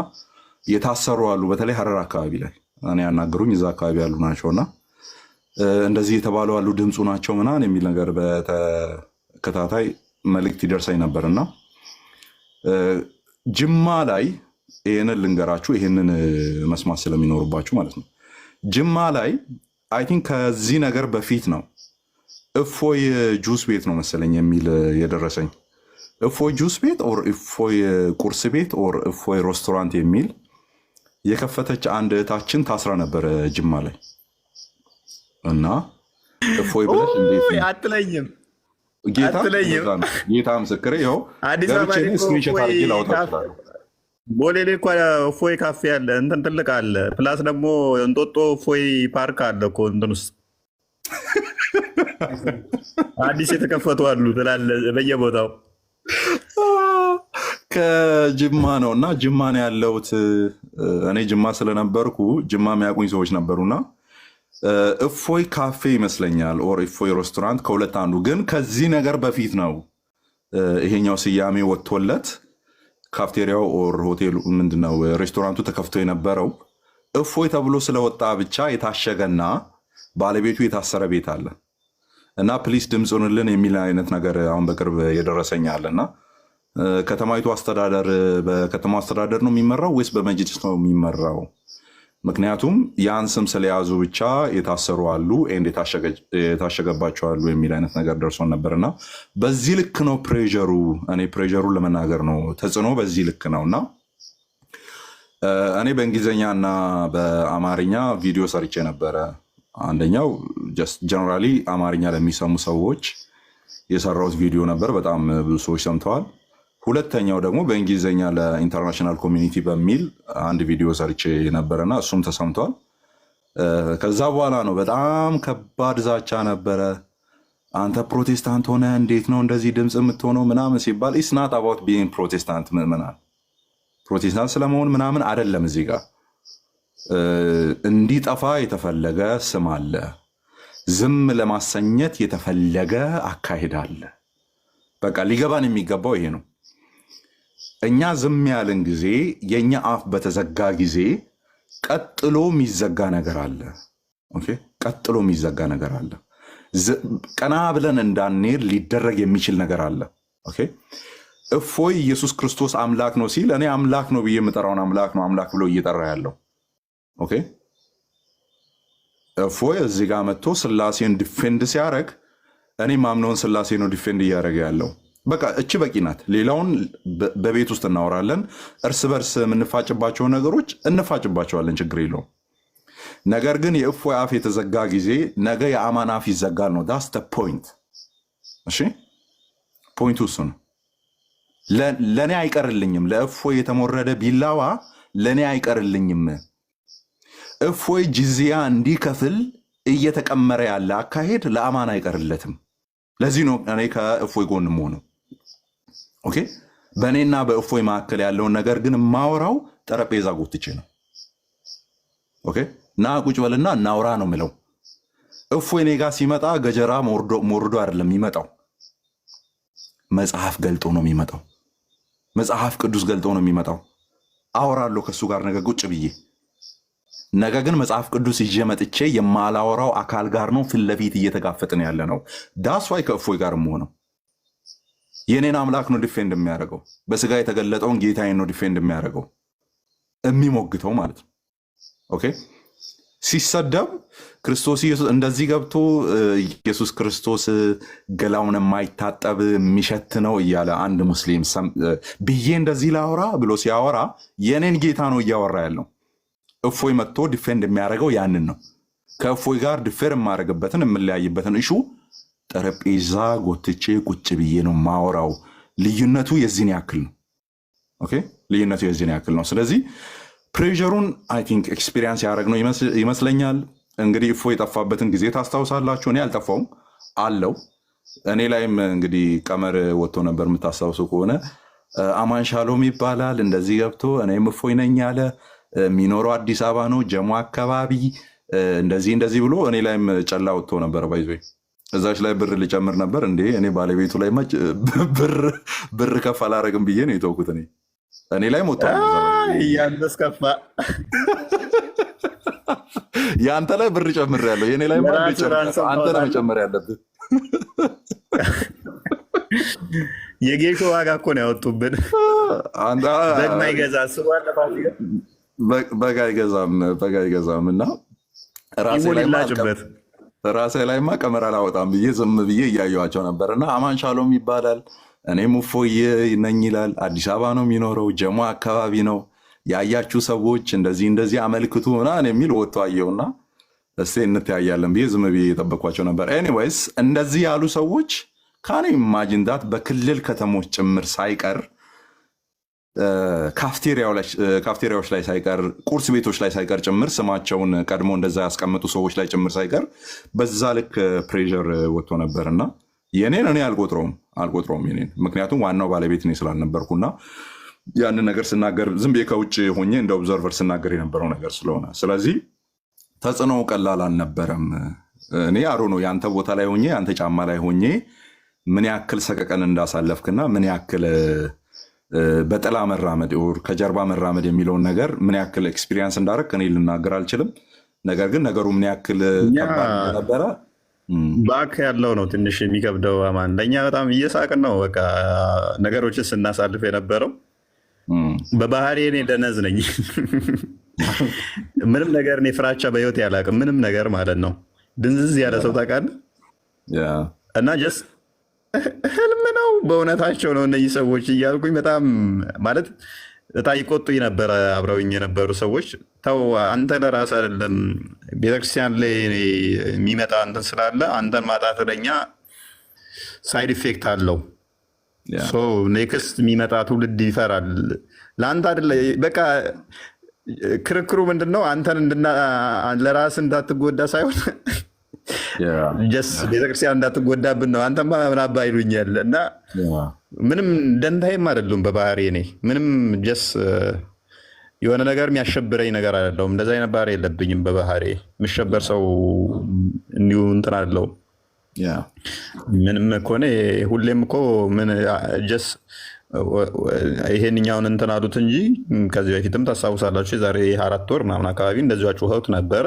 የታሰሩ አሉ። በተለይ ሐረር አካባቢ ላይ እኔ ያናገሩኝ እዛ አካባቢ ያሉ ናቸውና እንደዚህ የተባሉ አሉ ድምፁ ናቸው ምናምን የሚል ነገር በተከታታይ መልእክት ይደርሰኝ ነበርና ጅማ ላይ ይህንን ልንገራችሁ፣ ይህንን መስማት ስለሚኖርባችሁ ማለት ነው። ጅማ ላይ አይ ቲንክ ከዚህ ነገር በፊት ነው እፎይ ጁስ ቤት ነው መሰለኝ የሚል የደረሰኝ። እፎይ ጁስ ቤት ኦር እፎይ ቁርስ ቤት ኦር እፎይ ሬስቶራንት የሚል የከፈተች አንድ እህታችን ታስራ ነበረ ጅማ ላይ እና እፎይ ብለሽ እንዴት አትለኝም ጌታ ምስክሬ ይኸው ገብቼ ስክሪንሾት አድርጌ ላወጣ እችላለሁ። ቦሌ ላይ እኮ እፎይ ካፌ አለ፣ እንትን ትልቅ አለ። ፕላስ ደግሞ እንጦጦ እፎይ ፓርክ አለ እኮ እንትን ውስጥ አዲስ የተከፈቱ አሉ ትላለህ በየቦታው። ከጅማ ነው እና ጅማ ነው ያለሁት እኔ። ጅማ ስለነበርኩ ጅማ የሚያውቁኝ ሰዎች ነበሩና እፎይ ካፌ ይመስለኛል ኦር እፎይ ሬስቶራንት ከሁለት አንዱ። ግን ከዚህ ነገር በፊት ነው ይሄኛው ስያሜ ወጥቶለት ካፍቴሪያው ኦር ሆቴሉ ምንድነው ሬስቶራንቱ ተከፍቶ የነበረው እፎይ ተብሎ ስለወጣ ብቻ የታሸገና ባለቤቱ የታሰረ ቤት አለ እና ፕሊስ ድምፁንልን የሚል አይነት ነገር አሁን በቅርብ የደረሰኛልና ከተማይቱ አስተዳደር በከተማው አስተዳደር ነው የሚመራው ወይስ በመጅሊስ ነው የሚመራው? ምክንያቱም ያን ስም ስለያዙ ብቻ የታሰሩ አሉ ኤንድ የታሸገባቸው አሉ የሚል አይነት ነገር ደርሶን ነበርና በዚህ ልክ ነው ፕሬሩ። እኔ ፕሬሩን ለመናገር ነው ተጽዕኖ በዚህ ልክ ነው እና እኔ በእንግሊዝኛ እና በአማርኛ ቪዲዮ ሰርቼ ነበረ። አንደኛው ጀነራሊ አማርኛ ለሚሰሙ ሰዎች የሰራሁት ቪዲዮ ነበር፣ በጣም ብዙ ሰዎች ሰምተዋል። ሁለተኛው ደግሞ በእንግሊዝኛ ለኢንተርናሽናል ኮሚኒቲ በሚል አንድ ቪዲዮ ሰርቼ ነበረና እሱም ተሰምቷል። ከዛ በኋላ ነው በጣም ከባድ ዛቻ ነበረ። አንተ ፕሮቴስታንት ሆነ እንዴት ነው እንደዚህ ድምፅ የምትሆነው ምናምን ሲባል ኢትስ ናት አባውት ቢይንግ ፕሮቴስታንት። ምዕመናን ፕሮቴስታንት ስለመሆን ምናምን አይደለም። እዚህ ጋር እንዲጠፋ የተፈለገ ስም አለ። ዝም ለማሰኘት የተፈለገ አካሄድ አለ። በቃ ሊገባን የሚገባው ይሄ ነው። እኛ ዝም ያለን ጊዜ የኛ አፍ በተዘጋ ጊዜ ቀጥሎ የሚዘጋ ነገር አለ። ኦኬ፣ ቀጥሎ የሚዘጋ ነገር አለ። ቀና ብለን እንዳንሄድ ሊደረግ የሚችል ነገር አለ። ኦኬ፣ እፎይ ኢየሱስ ክርስቶስ አምላክ ነው ሲል እኔ አምላክ ነው ብዬ የምጠራውን አምላክ ነው አምላክ ብሎ እየጠራ ያለው። ኦኬ፣ እፎይ እዚህ ጋር መጥቶ ስላሴን ዲፌንድ ሲያደርግ እኔ ማምነውን ስላሴ ነው ዲፌንድ እያደረገ ያለው። በቃ እቺ በቂ ናት። ሌላውን በቤት ውስጥ እናወራለን። እርስ በርስ የምንፋጭባቸውን ነገሮች እንፋጭባቸዋለን፣ ችግር የለውም። ነገር ግን የእፎይ አፍ የተዘጋ ጊዜ ነገ የአማን አፍ ይዘጋል ነው። ዳስ ፖይንት። እሺ፣ ፖይንቱ እሱ ነው። ለእኔ አይቀርልኝም። ለእፎይ የተሞረደ ቢላዋ ለእኔ አይቀርልኝም። እፎይ ጅዝያ እንዲከፍል እየተቀመረ ያለ አካሄድ ለአማን አይቀርለትም። ለዚህ ነው እኔ ከእፎይ ጎን የምሆነው። ኦኬ፣ በእኔና በእፎይ መካከል ያለውን ነገር ግን የማወራው ጠረጴዛ ጎትቼ ነው። ኦኬ፣ ና ቁጭ በልና እናውራ ነው የምለው። እፎይ እኔ ጋር ሲመጣ ገጀራ ሞርዶ አይደለም የሚመጣው፣ መጽሐፍ ገልጦ ነው የሚመጣው። መጽሐፍ ቅዱስ ገልጦ ነው የሚመጣው። አወራለሁ ከእሱ ጋር ነገ ቁጭ ብዬ። ነገ ግን መጽሐፍ ቅዱስ ይዤ መጥቼ የማላወራው አካል ጋር ነው ፊት ለፊት እየተጋፈጥን ያለ ነው። ዳስዋይ ከእፎይ ጋር የምሆነው የኔን አምላክ ነው ዲፌንድ የሚያደርገው። በስጋ የተገለጠውን ጌታዬን ነው ዲፌንድ የሚያደርገው፣ የሚሞግተው ማለት ነው። ኦኬ፣ ሲሰደብ ክርስቶስ ኢየሱስ እንደዚህ ገብቶ ኢየሱስ ክርስቶስ ገላውን የማይታጠብ የሚሸት ነው እያለ አንድ ሙስሊም ብዬ እንደዚህ ላወራ ብሎ ሲያወራ የኔን ጌታ ነው እያወራ ያለው። እፎይ መጥቶ ዲፌንድ የሚያደርገው ያንን ነው። ከእፎይ ጋር ዲፌር የማደርግበትን የምለያይበትን እሹ ጠረጴዛ ጎትቼ ቁጭ ብዬ ነው ማወራው። ልዩነቱ የዚህን ያክል ነው። ኦኬ፣ ልዩነቱ የዚህን ያክል ነው። ስለዚህ ፕሬሩን አይ ቲንክ ኤክስፒሪየንስ ያደረግነው ይመስለኛል። እንግዲህ እፎይ የጠፋበትን ጊዜ ታስታውሳላችሁ። እኔ አልጠፋውም አለው። እኔ ላይም እንግዲህ ቀመር ወጥቶ ነበር የምታስታውሱ ከሆነ። አማን ሻሎም ይባላል እንደዚህ ገብቶ እኔም እፎይ ነኝ ያለ የሚኖረው አዲስ አበባ ነው ጀሞ አካባቢ እንደዚህ ብሎ እኔ ላይም ጨላ ወጥቶ ነበር። ባይዞ እዛች ላይ ብር ልጨምር ነበር እንዴ እኔ ባለቤቱ ላይ ብር ከፍ አላረግም ብዬ ነው የተውኩት። እኔ ላይ ሞቶ የአንተ ላይ ብር ጨምሬያለሁ፣ የኔ ላይ አንተ ነው መጨመር ያለብህ። የጌሾ ዋጋ እኮ ነው ያወጡብን። በግ ማይገዛ በግ አይገዛም እና ራሴ ላይማ ቀመር አላወጣም ብዬ ዝም ብዬ እያየኋቸው ነበር። እና አማን ሻሎም ይባላል። እኔ ሙፎዬ ነኝ ይላል። አዲስ አበባ ነው የሚኖረው፣ ጀሞ አካባቢ ነው። ያያችሁ ሰዎች እንደዚህ አመልክቱ ምናምን የሚል ወጥቶ አየውና እስቲ እንተያያለን ብዬ ዝም ብዬ የጠበኳቸው ነበር። ኤኒዌይስ እንደዚህ ያሉ ሰዎች ካኔ ኢማጂንዳት በክልል ከተሞች ጭምር ሳይቀር ካፍቴሪያዎች ላይ ሳይቀር ቁርስ ቤቶች ላይ ሳይቀር ጭምር ስማቸውን ቀድሞ እንደዛ ያስቀምጡ ሰዎች ላይ ጭምር ሳይቀር በዛ ልክ ፕሬዠር ወጥቶ ነበርና የኔን እኔ አልቆጥረውም የኔን፣ ምክንያቱም ዋናው ባለቤት እኔ ስላልነበርኩና ያንን ነገር ስናገር ዝም ብዬ ከውጭ ሆኜ እንደ ኦብዘርቨር ስናገር የነበረው ነገር ስለሆነ፣ ስለዚህ ተጽዕኖ ቀላል አልነበረም። እኔ አሮ ነው የአንተ ቦታ ላይ ሆኜ የአንተ ጫማ ላይ ሆኜ ምን ያክል ሰቀቀን እንዳሳለፍክና ምን ያክል በጥላ መራመድ ከጀርባ መራመድ የሚለውን ነገር ምን ያክል ኤክስፒሪየንስ እንዳደረግ እኔ ልናገር አልችልም። ነገር ግን ነገሩ ምን ያክል ከባድ ነበረ ባክ ያለው ነው ትንሽ የሚከብደው። አማን ለእኛ በጣም እየሳቅን ነው በቃ ነገሮችን ስናሳልፍ የነበረው። በባህሪ እኔ ደነዝ ነኝ። ምንም ነገር እኔ ፍራቻ በህይወት ያላቅም ምንም ነገር ማለት ነው። ድንዝዝ ያለ ሰው ታውቃለህ። እና ጀስት ህልም ነው በእውነታቸው ነው እነዚህ ሰዎች እያልኩኝ በጣም ማለት በጣም ይቆጡኝ ነበረ። አብረውኝ የነበሩ ሰዎች ተው አንተ ለራስህ አይደለም ቤተክርስቲያን ላይ የሚመጣ እንትን ስላለ አንተን ማጣት ለኛ ሳይድ ኢፌክት አለው። ኔክስት የሚመጣ ትውልድ ይፈራል። ለአንተ አይደለ በቃ ክርክሩ ምንድነው? አንተን ለራስህ እንዳትጎዳ ሳይሆን ቤተክርስቲያን እንዳትጎዳብን ነው። አንተማ ምን አባ ይሉኛል እና ምንም ደንታይም አይደሉም በባህሪ እኔ ምንም ጀስ የሆነ ነገር የሚያሸብረኝ ነገር አይደለሁም። እንደዛ አይነት ባህሪ የለብኝም በባህሪ የምሸበር ሰው እንዲሁ እንትን አይደለሁም። ምንም ከሆነ ሁሌም እኮ ምን ጀስ ይሄንኛውን እንትን አሉት እንጂ ከዚህ በፊትም ታስታውሳላችሁ የዛሬ 4 ወር ምናምን አካባቢ እንደዚያ ጩኸት ነበረ።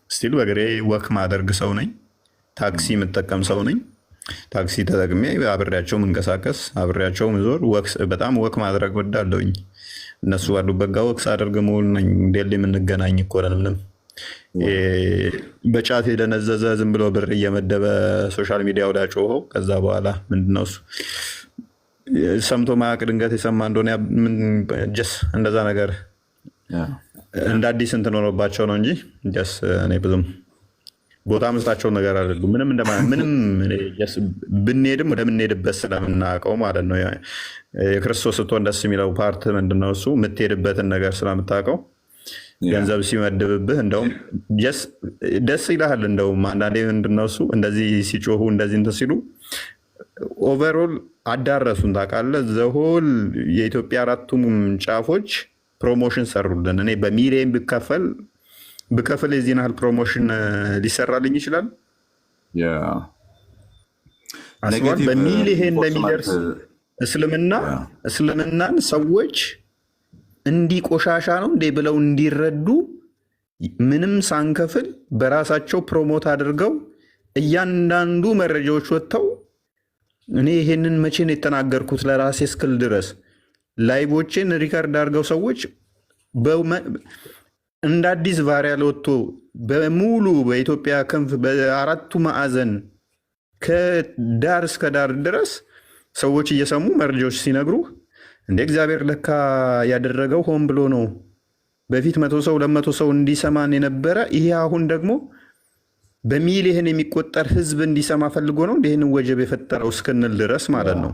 ስቲል በእግሬ ወክ ማደርግ ሰው ነኝ። ታክሲ የምጠቀም ሰው ነኝ። ታክሲ ተጠቅሜ አብሬያቸው ምንቀሳቀስ አብሬያቸው ምዞር በጣም ወክ ማድረግ ወዳለሁኝ። እነሱ ባሉበት ጋ ወክ ሳደርግ መውል ነኝ። ዴሊ የምንገናኝ እኮ ነን። ምንም በጫት የደነዘዘ ዝም ብሎ ብር እየመደበ ሶሻል ሚዲያ ወዳ ጮኸው ከዛ በኋላ ምንድነው እሱ ሰምቶ ማያውቅ ድንገት የሰማ እንደሆነ ጀስ እንደዛ ነገር እንደ አዲስ እንትን ሆኖባቸው ነው እንጂ ጀስ እኔ ብዙም ቦታ መስጣቸው ነገር አይደሉም። ምንም ብንሄድም ወደምንሄድበት ስለምናውቀው ማለት ነው። የክርስቶስ ስትሆን ደስ የሚለው ፓርት ምንድነው? እሱ የምትሄድበትን ነገር ስለምታውቀው ገንዘብ ሲመድብብህ እንደውም ደስ ይልሃል። እንደውም አንዳንዴ ምንድነው እሱ እንደዚህ ሲጮሁ እንደዚህ እንትን ሲሉ ኦቨርኦል አዳረሱን ታውቃለህ። ዘሆል የኢትዮጵያ 4ቱም ጫፎች ፕሮሞሽን ሰሩልን። እኔ በሚሊየን ብከፍል የዚህን ያህል ፕሮሞሽን ሊሰራልኝ ይችላል። በሚሊየን ለሚደርስ እስልምናን ሰዎች እንዲህ ቆሻሻ ነው እንዴ ብለው እንዲረዱ ምንም ሳንከፍል በራሳቸው ፕሮሞት አድርገው እያንዳንዱ መረጃዎች ወጥተው እኔ ይሄንን መቼ ነው የተናገርኩት ለራሴ እስክል ድረስ ላይቦችን ሪከርድ አድርገው ሰዎች እንደ አዲስ ቫሪያል ወጥቶ በሙሉ በኢትዮጵያ ክንፍ በ4ቱ ማዕዘን ከዳር እስከ ዳር ድረስ ሰዎች እየሰሙ መረጃዎች ሲነግሩ እንደ እግዚአብሔር ለካ ያደረገው ሆን ብሎ ነው። በፊት 100 ሰው 200 ሰው እንዲሰማን የነበረ ይሄ አሁን ደግሞ በሚሊየን የሚቆጠር ህዝብ እንዲሰማ ፈልጎ ነው ይህንን ወጀብ የፈጠረው እስክንል ድረስ ማለት ነው።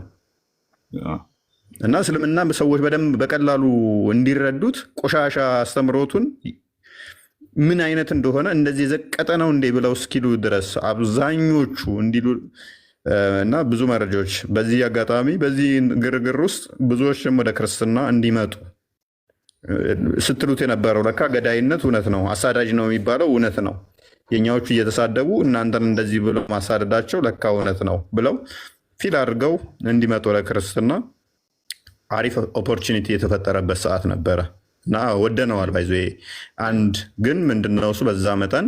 እና እስልምና ሰዎች በደንብ በቀላሉ እንዲረዱት ቆሻሻ አስተምሮቱን ምን አይነት እንደሆነ እንደዚህ የዘቀጠ ነው እንዴ ብለው እስኪሉ ድረስ አብዛኞቹ እንዲሉ እና ብዙ መረጃዎች በዚህ አጋጣሚ በዚህ ግርግር ውስጥ ብዙዎችም ወደ ክርስትና እንዲመጡ ስትሉት የነበረው ለካ ገዳይነት እውነት ነው፣ አሳዳጅ ነው የሚባለው እውነት ነው። የኛዎቹ እየተሳደቡ እናንተን እንደዚህ ብለው ማሳደዳቸው ለካ እውነት ነው ብለው ፊል አድርገው እንዲመጡ ለክርስትና አሪፍ ኦፖርቹኒቲ የተፈጠረበት ሰዓት ነበረ። እና ወደነዋል። ባይዞ አንድ ግን ምንድነው እሱ በዛ መጠን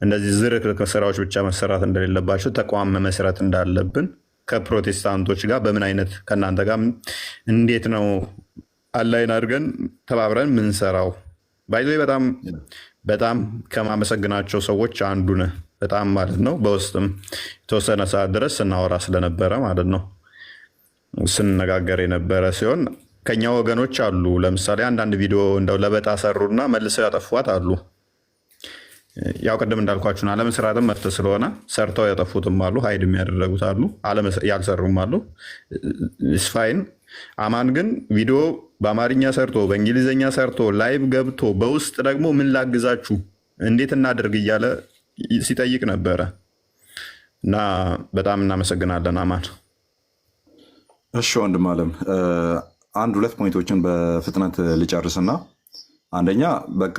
እንደዚህ ዝርክርክ ስራዎች ብቻ መሰራት እንደሌለባቸው ተቋም መመስረት እንዳለብን ከፕሮቴስታንቶች ጋር በምን አይነት ከእናንተ ጋር እንዴት ነው አላይን አድርገን ተባብረን ምንሰራው። ባይዞ በጣም ከማመሰግናቸው ሰዎች አንዱ ነህ። በጣም ማለት ነው። በውስጥም የተወሰነ ሰዓት ድረስ ስናወራ ስለነበረ ማለት ነው ስንነጋገር የነበረ ሲሆን ከኛ ወገኖች አሉ። ለምሳሌ አንዳንድ ቪዲዮ እንደው ለበጣ ሰሩና መልሰው ያጠፏት አሉ። ያው ቅድም እንዳልኳችሁን አለመስራትም መፍትሄ ስለሆነ ሰርተው ያጠፉትም አሉ፣ ሀይድ የሚያደረጉት አሉ፣ ያልሰሩም አሉ። ስፋይን አማን ግን ቪዲዮ በአማርኛ ሰርቶ በእንግሊዝኛ ሰርቶ ላይቭ ገብቶ በውስጥ ደግሞ ምን ላግዛችሁ እንዴት እናደርግ እያለ ሲጠይቅ ነበረ እና በጣም እናመሰግናለን አማን። እሺ ወንድም አለም አንድ ሁለት ፖይንቶችን በፍጥነት ልጨርስና አንደኛ በቃ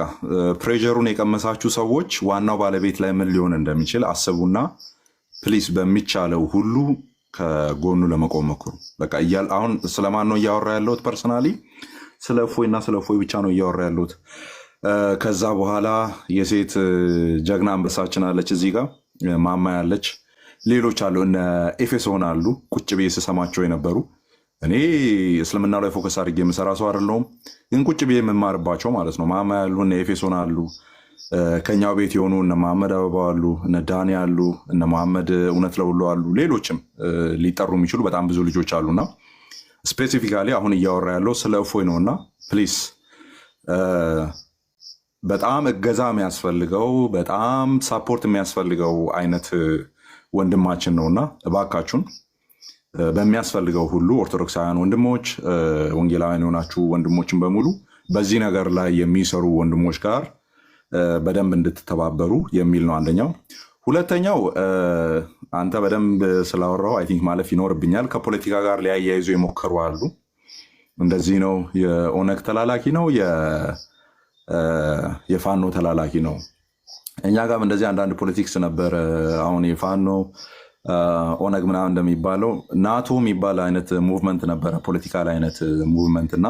ፕሬዠሩን የቀመሳችሁ ሰዎች ዋናው ባለቤት ላይ ምን ሊሆን እንደሚችል አስቡና ፕሊስ በሚቻለው ሁሉ ከጎኑ ለመቆም ሞክሩ። በቃ አሁን ስለማን ነው እያወራ ያለሁት? ፐርሰናሊ ስለ እፎይና ስለ እፎይ ብቻ ነው እያወራ ያለሁት። ከዛ በኋላ የሴት ጀግና አንበሳችን አለች እዚህ ጋር ማማ ያለች፣ ሌሎች አሉ እነ ኤፌሶን አሉ ቁጭ ብዬ ስሰማቸው የነበሩ። እኔ እስልምና ላይ ፎከስ አድርጌ የምሰራ ሰው አይደለሁም፣ ግን ቁጭ ብዬ የምማርባቸው ማለት ነው። ማማ ያሉ እነ ኤፌሶን አሉ፣ ከኛው ቤት የሆኑ እነ መሐመድ አበባ አሉ፣ እነ ዳኒ አሉ፣ እነ መሐመድ እውነት ለሁሉ አሉ፣ ሌሎችም ሊጠሩ የሚችሉ በጣም ብዙ ልጆች አሉና ስፔሲፊካሊ አሁን እያወራ ያለው ስለ እፎይ ነውና ፕሊስ በጣም እገዛ የሚያስፈልገው በጣም ሳፖርት የሚያስፈልገው አይነት ወንድማችን ነውና እባካችሁን በሚያስፈልገው ሁሉ ኦርቶዶክሳውያን ወንድሞች፣ ወንጌላውያን የሆናችሁ ወንድሞችን በሙሉ በዚህ ነገር ላይ የሚሰሩ ወንድሞች ጋር በደንብ እንድትተባበሩ የሚል ነው አንደኛው። ሁለተኛው አንተ በደንብ ስላወራው አይ ቲንክ ማለፍ ይኖርብኛል። ከፖለቲካ ጋር ሊያያይዙ የሞከሩ አሉ። እንደዚህ ነው የኦነግ ተላላኪ ነው የፋኖ ተላላኪ ነው። እኛ ጋርም እንደዚህ አንዳንድ ፖለቲክስ ነበር። አሁን የፋኖ ኦነግ ምናምን እንደሚባለው ናቶ የሚባል አይነት ሙቭመንት ነበረ፣ ፖለቲካል አይነት ሙቭመንት እና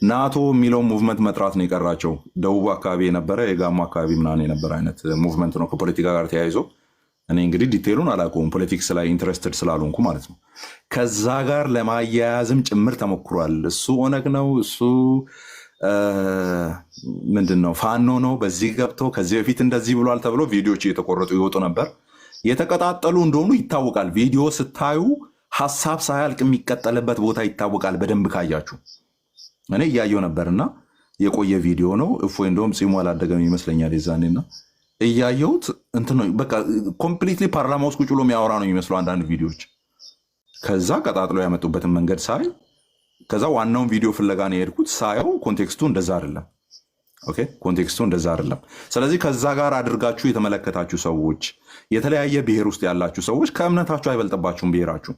ናቶ የሚለው ሙቭመንት መጥራት ነው የቀራቸው። ደቡብ አካባቢ የነበረ የጋሞ አካባቢ ምናምን የነበረ አይነት ሙቭመንት ነው ከፖለቲካ ጋር ተያይዞ። እኔ እንግዲህ ዲቴሉን አላውቀውም ፖለቲክስ ላይ ኢንትረስትድ ስላልሆንኩ ማለት ነው። ከዛ ጋር ለማያያዝም ጭምር ተሞክሯል። እሱ ኦነግ ነው፣ እሱ ምንድን ነው ፋኖ ነው፣ በዚህ ገብቶ ከዚህ በፊት እንደዚህ ብሏል ተብሎ ቪዲዮዎች እየተቆረጡ ይወጡ ነበር። የተቀጣጠሉ እንደሆኑ ይታወቃል። ቪዲዮ ስታዩ ሀሳብ ሳያልቅ የሚቀጠልበት ቦታ ይታወቃል። በደንብ ካያችሁ እኔ እያየው ነበርና የቆየ ቪዲዮ ነው። እፎይ እንደውም ጺሙ አላደገም ይመስለኛል የዛኔና እያየሁት እንትን ነው በቃ ኮምፕሊትሊ ፓርላማ ውስጥ ቁጭ ብሎ የሚያወራ ነው የሚመስለው አንዳንድ ቪዲዮዎች። ከዛ ቀጣጥሎ ያመጡበትን መንገድ ሳይ ከዛ ዋናውን ቪዲዮ ፍለጋ ነው የሄድኩት። ሳየው ኮንቴክስቱ እንደዛ አይደለም። ኦኬ ኮንቴክስቱ እንደዛ አይደለም። ስለዚህ ከዛ ጋር አድርጋችሁ የተመለከታችሁ ሰዎች፣ የተለያየ ብሔር ውስጥ ያላችሁ ሰዎች ከእምነታችሁ አይበልጥባችሁም ብሔራችሁ።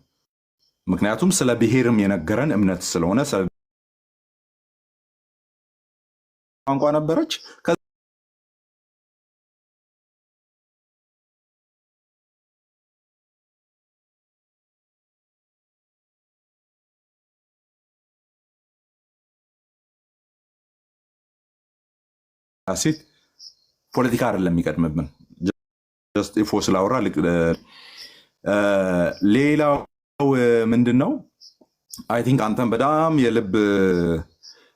ምክንያቱም ስለ ብሔርም የነገረን እምነት ስለሆነ ቋንቋ ነበረች። ሴት ፖለቲካ አይደለም የሚቀድምብን ኢፎ ስላወራ። ሌላው ምንድን ነው አይ ቲንክ አንተን በጣም የልብ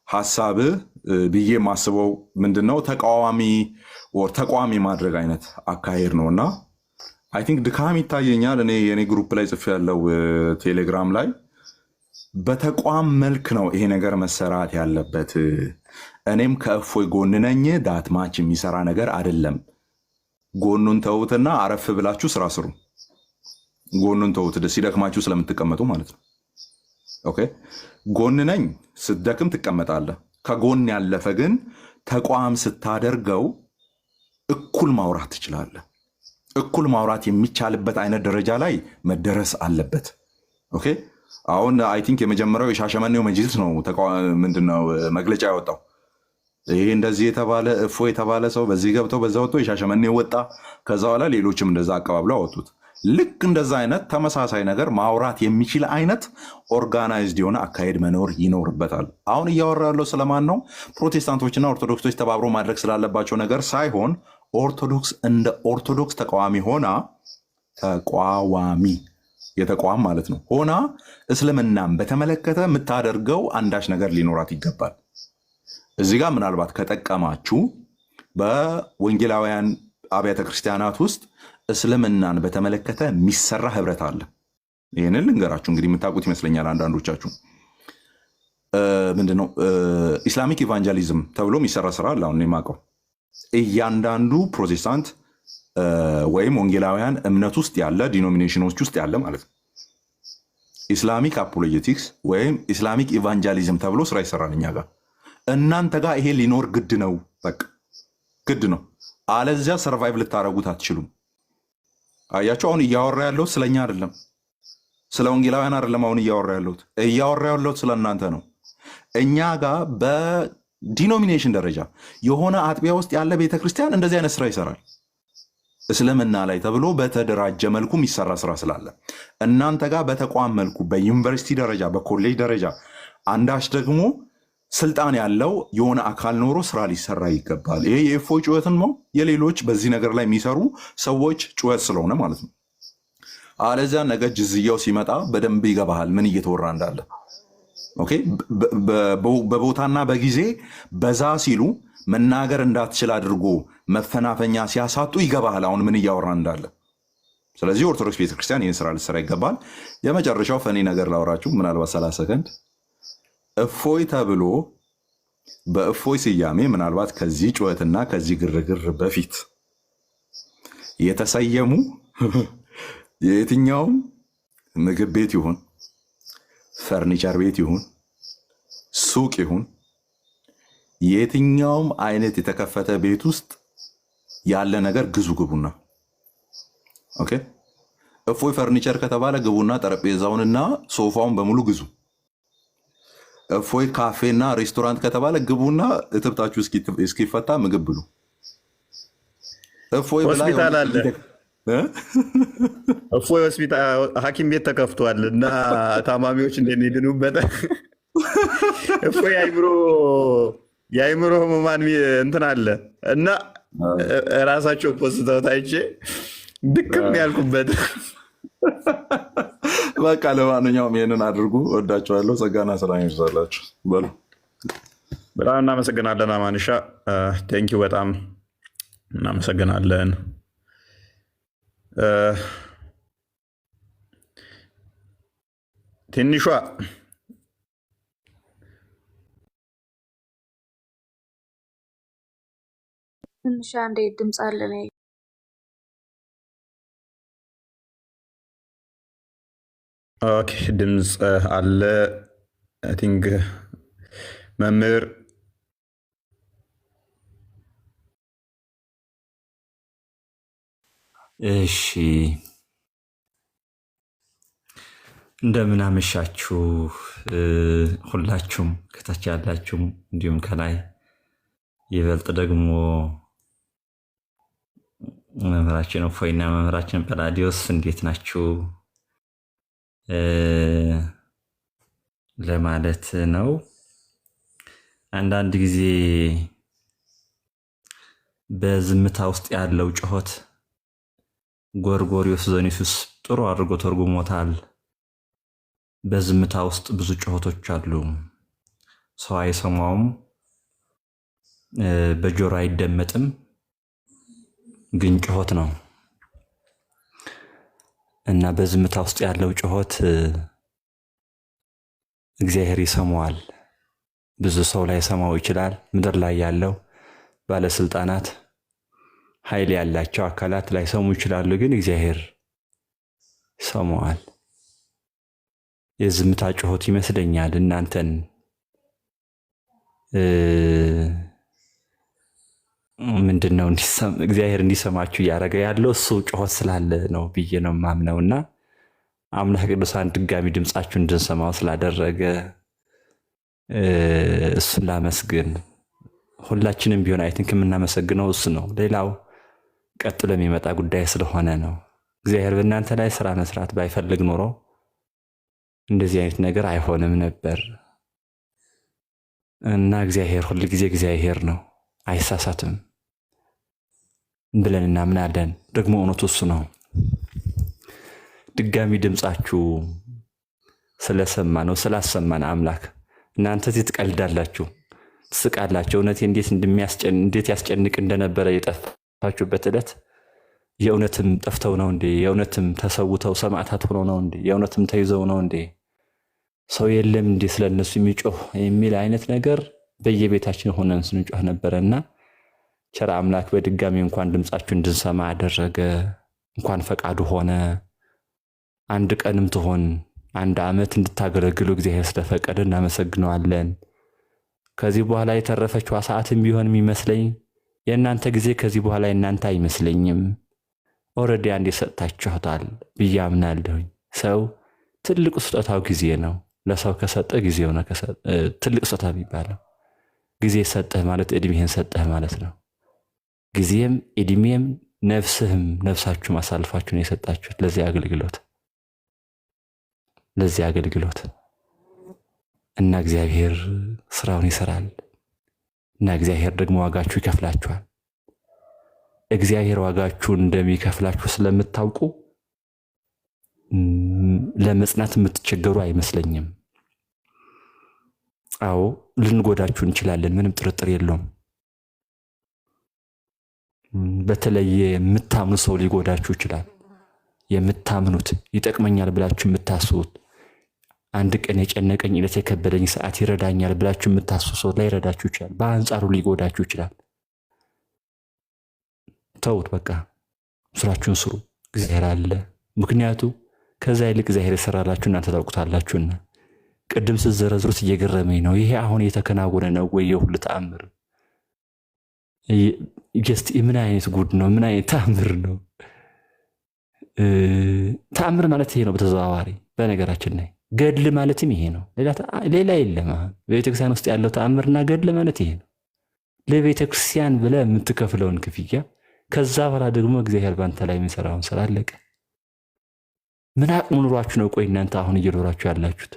ሀሳብ ብዬ የማስበው ምንድን ነው ተቃዋሚ ማድረግ አይነት አካሄድ ነው እና አይ ቲንክ ድካም ይታየኛል። እኔ የኔ ግሩፕ ላይ ጽፌ ያለው ቴሌግራም ላይ በተቋም መልክ ነው ይሄ ነገር መሰራት ያለበት። እኔም ከእፎይ ጎን ነኝ። ዳትማች የሚሰራ ነገር አይደለም። ጎኑን ተውትና አረፍ ብላችሁ ስራ ስሩ። ጎኑን ተውት ሲደክማችሁ ስለምትቀመጡ ማለት ነው። ኦኬ ጎን ነኝ ስትደክም ትቀመጣለህ። ከጎን ያለፈ ግን ተቋም ስታደርገው እኩል ማውራት ትችላለህ። እኩል ማውራት የሚቻልበት አይነት ደረጃ ላይ መደረስ አለበት። ኦኬ አሁን አይ ቲንክ የመጀመሪያው የሻሸመኔው መጅልስ ነው ምንድነው መግለጫ ያወጣው። ይሄ እንደዚህ የተባለ እፎ የተባለ ሰው በዚህ ገብተው በዛ ወጥቶ የሻሸመኔው ወጣ። ከዛ በኋላ ሌሎችም እንደዛ አቀባብለው አወጡት። ልክ እንደዛ አይነት ተመሳሳይ ነገር ማውራት የሚችል አይነት ኦርጋናይዝድ የሆነ አካሄድ መኖር ይኖርበታል። አሁን እያወራ ያለው ስለማን ነው? ፕሮቴስታንቶችና ኦርቶዶክሶች ተባብሮ ማድረግ ስላለባቸው ነገር ሳይሆን ኦርቶዶክስ እንደ ኦርቶዶክስ ተቃዋሚ ሆና ተቋዋሚ የተቋም ማለት ነው ሆና እስልምናን በተመለከተ የምታደርገው አንዳች ነገር ሊኖራት ይገባል። እዚህ ጋር ምናልባት ከጠቀማችሁ በወንጌላውያን አብያተ ክርስቲያናት ውስጥ እስልምናን በተመለከተ የሚሰራ ህብረት አለ። ይህንን ልንገራችሁ እንግዲህ የምታውቁት ይመስለኛል አንዳንዶቻችሁ። ምንድነው ኢስላሚክ ኢቫንጀሊዝም ተብሎ የሚሰራ ስራ አለ። አሁን የማውቀው እያንዳንዱ ፕሮቴስታንት ወይም ወንጌላውያን እምነት ውስጥ ያለ ዲኖሚኔሽኖች ውስጥ ያለ ማለት ነው ኢስላሚክ አፖሎጀቲክስ ወይም ኢስላሚክ ኢቫንጀሊዝም ተብሎ ስራ ይሰራል እኛ ጋር። እናንተ ጋር ይሄ ሊኖር ግድ ነው፣ በቃ ግድ ነው። አለዚያ ሰርቫይቭ ልታረጉት አትችሉም። አያችሁ፣ አሁን እያወራ ያለው ስለኛ አይደለም፣ ስለ ወንጌላውያን አይደለም። አሁን እያወራ ያለው ስለ እናንተ ነው። እኛ ጋር በዲኖሚኔሽን ደረጃ የሆነ አጥቢያ ውስጥ ያለ ቤተክርስቲያን እንደዚህ አይነት ስራ ይሰራል። እስልምና ላይ ተብሎ በተደራጀ መልኩ የሚሰራ ስራ ስላለ እናንተ ጋር በተቋም መልኩ በዩኒቨርሲቲ ደረጃ በኮሌጅ ደረጃ አንዳች ደግሞ ስልጣን ያለው የሆነ አካል ኖሮ ስራ ሊሰራ ይገባል። ይሄ የእፎይ ጩኸትን ነው የሌሎች በዚህ ነገር ላይ የሚሰሩ ሰዎች ጩኸት ስለሆነ ማለት ነው። አለዚያ ነገ ጅዝያው ሲመጣ በደንብ ይገባሃል ምን እየተወራ እንዳለ። ኦኬ፣ በቦታና በጊዜ በዛ ሲሉ መናገር እንዳትችል አድርጎ መፈናፈኛ ሲያሳጡ ይገባሃል አሁን ምን እያወራ እንዳለ። ስለዚህ ኦርቶዶክስ ቤተክርስቲያን ይህን ስራ ልትሰራ ይገባል። የመጨረሻው ፈኒ ነገር ላውራችሁ ምናልባት 30 ሰከንድ። እፎይ ተብሎ በእፎይ ስያሜ ምናልባት ከዚህ ጩኸትና ከዚህ ግርግር በፊት የተሰየሙ የየትኛውም ምግብ ቤት ይሁን ፈርኒቸር ቤት ይሁን ሱቅ ይሁን የትኛውም አይነት የተከፈተ ቤት ውስጥ ያለ ነገር ግዙ ግቡና። ኦኬ፣ እፎይ ፈርኒቸር ከተባለ ግቡና ጠረጴዛውንና ሶፋውን በሙሉ ግዙ። እፎይ ካፌና ሬስቶራንት ከተባለ ግቡና እትብታችሁ እስኪፈታ ምግብ ብሉ። እፎይ ሆስፒታል አለ፣ እፎይ ሆስፒታል ሐኪም ቤት ተከፍቷል እና ታማሚዎች እንደሚድኑበት እፎይ የአይምሮ ህሙማን እንትን አለ እና ራሳቸው ፖስተው ታይቼ ድክም ያልኩበት። በቃ ለማንኛውም ይህንን አድርጉ። ወዳቸዋለሁ። ጸጋና ሰላም ይብዛላችሁ። በሉ በጣም እናመሰግናለን። አማንሻ ቴንኪው፣ በጣም እናመሰግናለን። ትንሿ ትንሽ አንዴ ድምፅ አለ ነው። ኦኬ፣ ድምፅ አለ። አይ ቲንክ መምህር እሺ፣ እንደምን አመሻችሁ ሁላችሁም፣ ከታች ያላችሁም እንዲሁም ከላይ ይበልጥ ደግሞ መምህራችን እፎይና መምህራችን ጰላዲዮስ እንዴት ናችሁ ለማለት ነው። አንዳንድ ጊዜ በዝምታ ውስጥ ያለው ጩኸት ጎርጎርዮስ ዘኒሱስ ጥሩ አድርጎ ተርጉሞታል። በዝምታ ውስጥ ብዙ ጩኸቶች አሉ፣ ሰው አይሰማውም፣ በጆሮ አይደመጥም፣ ግን ጩኸት ነው እና በዝምታ ውስጥ ያለው ጩኸት እግዚአብሔር ይሰማዋል። ብዙ ሰው ላይ ሰማው ይችላል። ምድር ላይ ያለው ባለስልጣናት፣ ኃይል ያላቸው አካላት ላይ ሰሙ ይችላሉ፣ ግን እግዚአብሔር ይሰማዋል። የዝምታ ጩኸት ይመስለኛል እናንተን ምንድነው እግዚአብሔር እንዲሰማችሁ እያደረገ ያለው እሱ ጩኸት ስላለ ነው ብዬ ነው የማምነውና አምላክ ቅዱሳን ድጋሚ ድምፃችሁን እንድንሰማው ስላደረገ እሱን ላመስግን። ሁላችንም ቢሆን አይ ቲንክ የምናመሰግነው እሱ ነው። ሌላው ቀጥሎ የሚመጣ ጉዳይ ስለሆነ ነው። እግዚአብሔር በእናንተ ላይ ስራ መስራት ባይፈልግ ኖሮ እንደዚህ አይነት ነገር አይሆንም ነበር እና እግዚአብሔር ሁሉ ጊዜ እግዚአብሔር ነው፣ አይሳሳትም ብለን እናምናለን። ደግሞ እውነቱ እሱ ነው። ድጋሚ ድምጻችሁ ስለሰማነው ስላሰማን አምላክ እናንተ እዚህ ትቀልዳላችሁ፣ ትስቃላችሁ። እውነቴ እንዴት ያስጨንቅ እንደነበረ የጠፋችሁበት ዕለት የእውነትም ጠፍተው ነው እንዴ? የእውነትም ተሰውተው ሰማዕታት ሆነው ነው እንዴ? የእውነትም ተይዘው ነው እንዴ? ሰው የለም እንዴ ስለነሱ የሚጮህ የሚል አይነት ነገር በየቤታችን ሆነን ስንጮህ ነበረና ቸር አምላክ በድጋሚ እንኳን ድምጻችሁ እንድንሰማ አደረገ። እንኳን ፈቃዱ ሆነ። አንድ ቀንም ትሆን አንድ ዓመት እንድታገለግሉ እግዚአብሔር ስለፈቀደ እናመሰግነዋለን። ከዚህ በኋላ የተረፈችው ሰዓትም ቢሆን የሚመስለኝ የእናንተ ጊዜ ከዚህ በኋላ የእናንተ አይመስለኝም። ኦልሬዲ አንዴ ሰጥታችሁታል ብዬ አምናለሁኝ። ሰው ትልቁ ስጦታው ጊዜ ነው። ለሰው ከሰጠ ጊዜው ነው ትልቅ ስጦታ የሚባለው። ጊዜ ሰጠህ ማለት እድሜህን ሰጠህ ማለት ነው። ጊዜም እድሜም ነፍስህም ነፍሳችሁም አሳልፋችሁ ነው የሰጣችሁት ለዚህ አገልግሎት እና እግዚአብሔር ስራውን ይሰራል እና እግዚአብሔር ደግሞ ዋጋችሁ ይከፍላችኋል። እግዚአብሔር ዋጋችሁን እንደሚከፍላችሁ ስለምታውቁ ለመጽናት የምትቸገሩ አይመስለኝም። አዎ ልንጎዳችሁ እንችላለን፣ ምንም ጥርጥር የለውም። በተለየ የምታምኑ ሰው ሊጎዳችሁ ይችላል። የምታምኑት ይጠቅመኛል ብላችሁ የምታስቡት አንድ ቀን የጨነቀኝ ዕለት የከበደኝ ሰዓት ይረዳኛል ብላችሁ የምታስቡ ሰው ላይረዳችሁ ይችላል። በአንጻሩ ሊጎዳችሁ ይችላል። ተውት፣ በቃ ስራችሁን ስሩ። እግዚአብሔር አለ። ምክንያቱ ከዛ ይልቅ እግዚአብሔር የሰራላችሁ እናንተ ታውቁታላችሁና። ቅድም ስትዘረዝሩት እየገረመኝ ነው። ይሄ አሁን የተከናወነ ነው ወይ? የሁሉ ተአምር ምን አይነት ጉድ ነው? ምን አይነት ተአምር ነው? ተአምር ማለት ይሄ ነው በተዘዋዋሪ። በነገራችን ላይ ገድል ማለትም ይሄ ነው። ሌላ የለም። በቤተክርስቲያን ውስጥ ያለው ተአምርና ገድል ማለት ይሄ ነው። ለቤተክርስቲያን ብለህ የምትከፍለውን ክፍያ፣ ከዛ በኋላ ደግሞ እግዚአብሔር ባንተ ላይ የሚሰራውን ስራ አለቀ። ምን አቅሙ ኑሯችሁ ነው ቆይ እናንተ አሁን እየኖራችሁ ያላችሁት?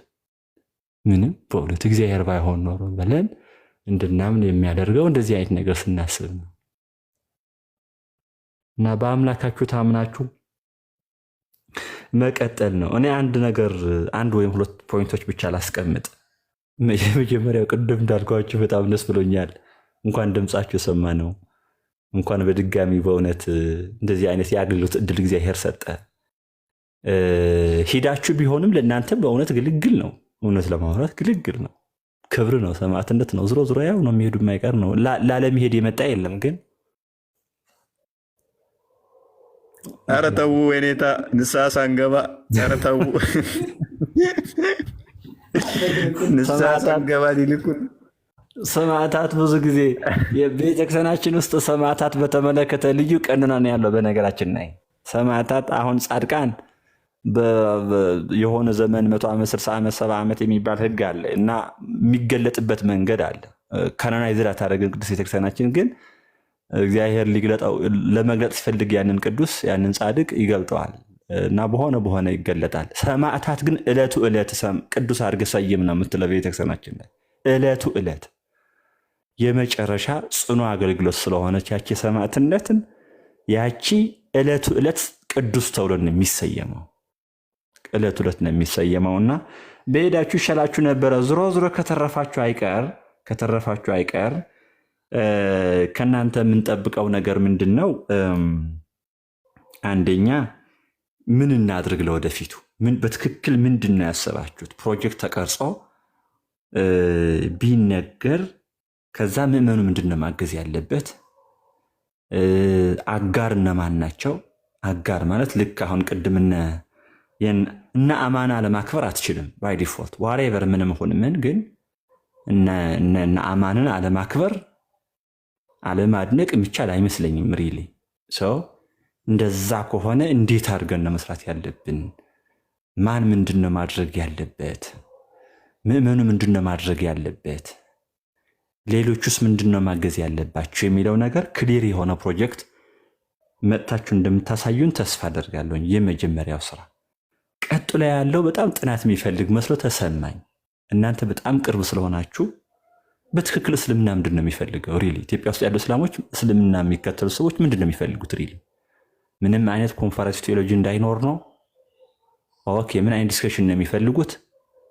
ምንም። በእውነት እግዚአብሔር ባይሆን ኖሮ ብለን እንድናምን የሚያደርገው እንደዚህ አይነት ነገር ስናስብ ነው። እና በአምላካችሁ ታምናችሁ መቀጠል ነው። እኔ አንድ ወይም ሁለት ፖይንቶች ብቻ ላስቀምጥ። የመጀመሪያው ቅድም እንዳልኳችሁ በጣም ደስ ብሎኛል። እንኳን ድምጻችሁ ሰማ ነው። እንኳን በድጋሚ በእውነት እንደዚህ አይነት የአገልግሎት እድል እግዚአብሔር ሰጠ። ሂዳችሁ ቢሆንም ለእናንተ በእውነት ግልግል ነው። እውነት ለማውራት ግልግል ነው፣ ክብር ነው፣ ሰማዕትነት ነው። ዝሮ ዝሮ ያው ነው፣ የሚሄዱ የማይቀር ነው። ላለመሄድ የመጣ የለም ግን ኧረ ተው ወይኔታ ንስሐ ሳንገባ ኧረ ተው ንስሐ ሳንገባ ሊልኩን ሰማዕታት ብዙ ጊዜ የቤተክርስቲያናችን ውስጥ ሰማዕታት በተመለከተ ልዩ ቀኖና ነው ያለው። በነገራችን ላይ ሰማዕታት አሁን ጻድቃን የሆነ ዘመን 100 ዓመት 60 ዓመት 70 ዓመት የሚባል ህግ አለ እና የሚገለጥበት መንገድ አለ። ካናናይዝድ አታደርግም ቅዱስ ቤተክርስቲያናችን። ግን እግዚአብሔር ለመግለጥ ሲፈልግ ያንን ቅዱስ ያንን ጻድቅ ይገልጠዋል እና በሆነ ይገለጣል። ሰማዕታት ግን ዕለቱ ዕለት ቅዱስ አድርገህ ሰይም ነው የምትለው ቤተክርስቲያናችን ላይ። ዕለቱ ዕለት የመጨረሻ ጽኑ አገልግሎት ስለሆነች ያቺ ሰማዕትነትን ያቺ ዕለቱ ዕለት ቅዱስ ተብሎ ነው የሚሰየመው። ዕለቱ ዕለት ነው የሚሰየመውና በሄዳችሁ ይሻላችሁ ነበረ። ዝሮ ከተረፋችሁ አይቀር ከእናንተ የምንጠብቀው ነገር ምንድን ነው? አንደኛ ምን እናድርግ ለወደፊቱ? በትክክል ምንድን ነው ያሰባችሁት? ፕሮጀክት ተቀርጾ ቢነገር ከዛ ምዕመኑ ምንድን ነው ማገዝ ያለበት? አጋር እነማን ናቸው? አጋር ማለት ልክ አሁን ቅድም እነ አማና ለማክበር አትችልም ባይ ዲፎልት ዋሬቨር ምንም ሆን ምን ግን እነ አማንን አለማክበር አለማድነቅ የሚቻል አይመስለኝም። ሪሊ ሰው እንደዛ ከሆነ እንዴት አድርገን ነው መስራት ያለብን? ማን ምንድን ነው ማድረግ ያለበት? ምዕመኑ ምንድን ነው ማድረግ ያለበት? ሌሎቹስ ምንድን ነው ማገዝ ያለባቸው የሚለው ነገር ክሊር የሆነ ፕሮጀክት መጥታችሁ እንደምታሳዩን ተስፋ አደርጋለሁ። የመጀመሪያው ስራ ቀጥሎ ያለው በጣም ጥናት የሚፈልግ መስሎ ተሰማኝ። እናንተ በጣም ቅርብ ስለሆናችሁ በትክክል እስልምና ምንድን ነው የሚፈልገው? ሪሊ ኢትዮጵያ ውስጥ ያሉ እስላሞች እስልምና የሚከተሉ ሰዎች ምንድን ነው የሚፈልጉት? ሪሊ ምንም አይነት ኮንፈረንስ ቴዎሎጂ እንዳይኖር ነው? ኦኬ ምን አይነት ዲስከሽን ነው የሚፈልጉት?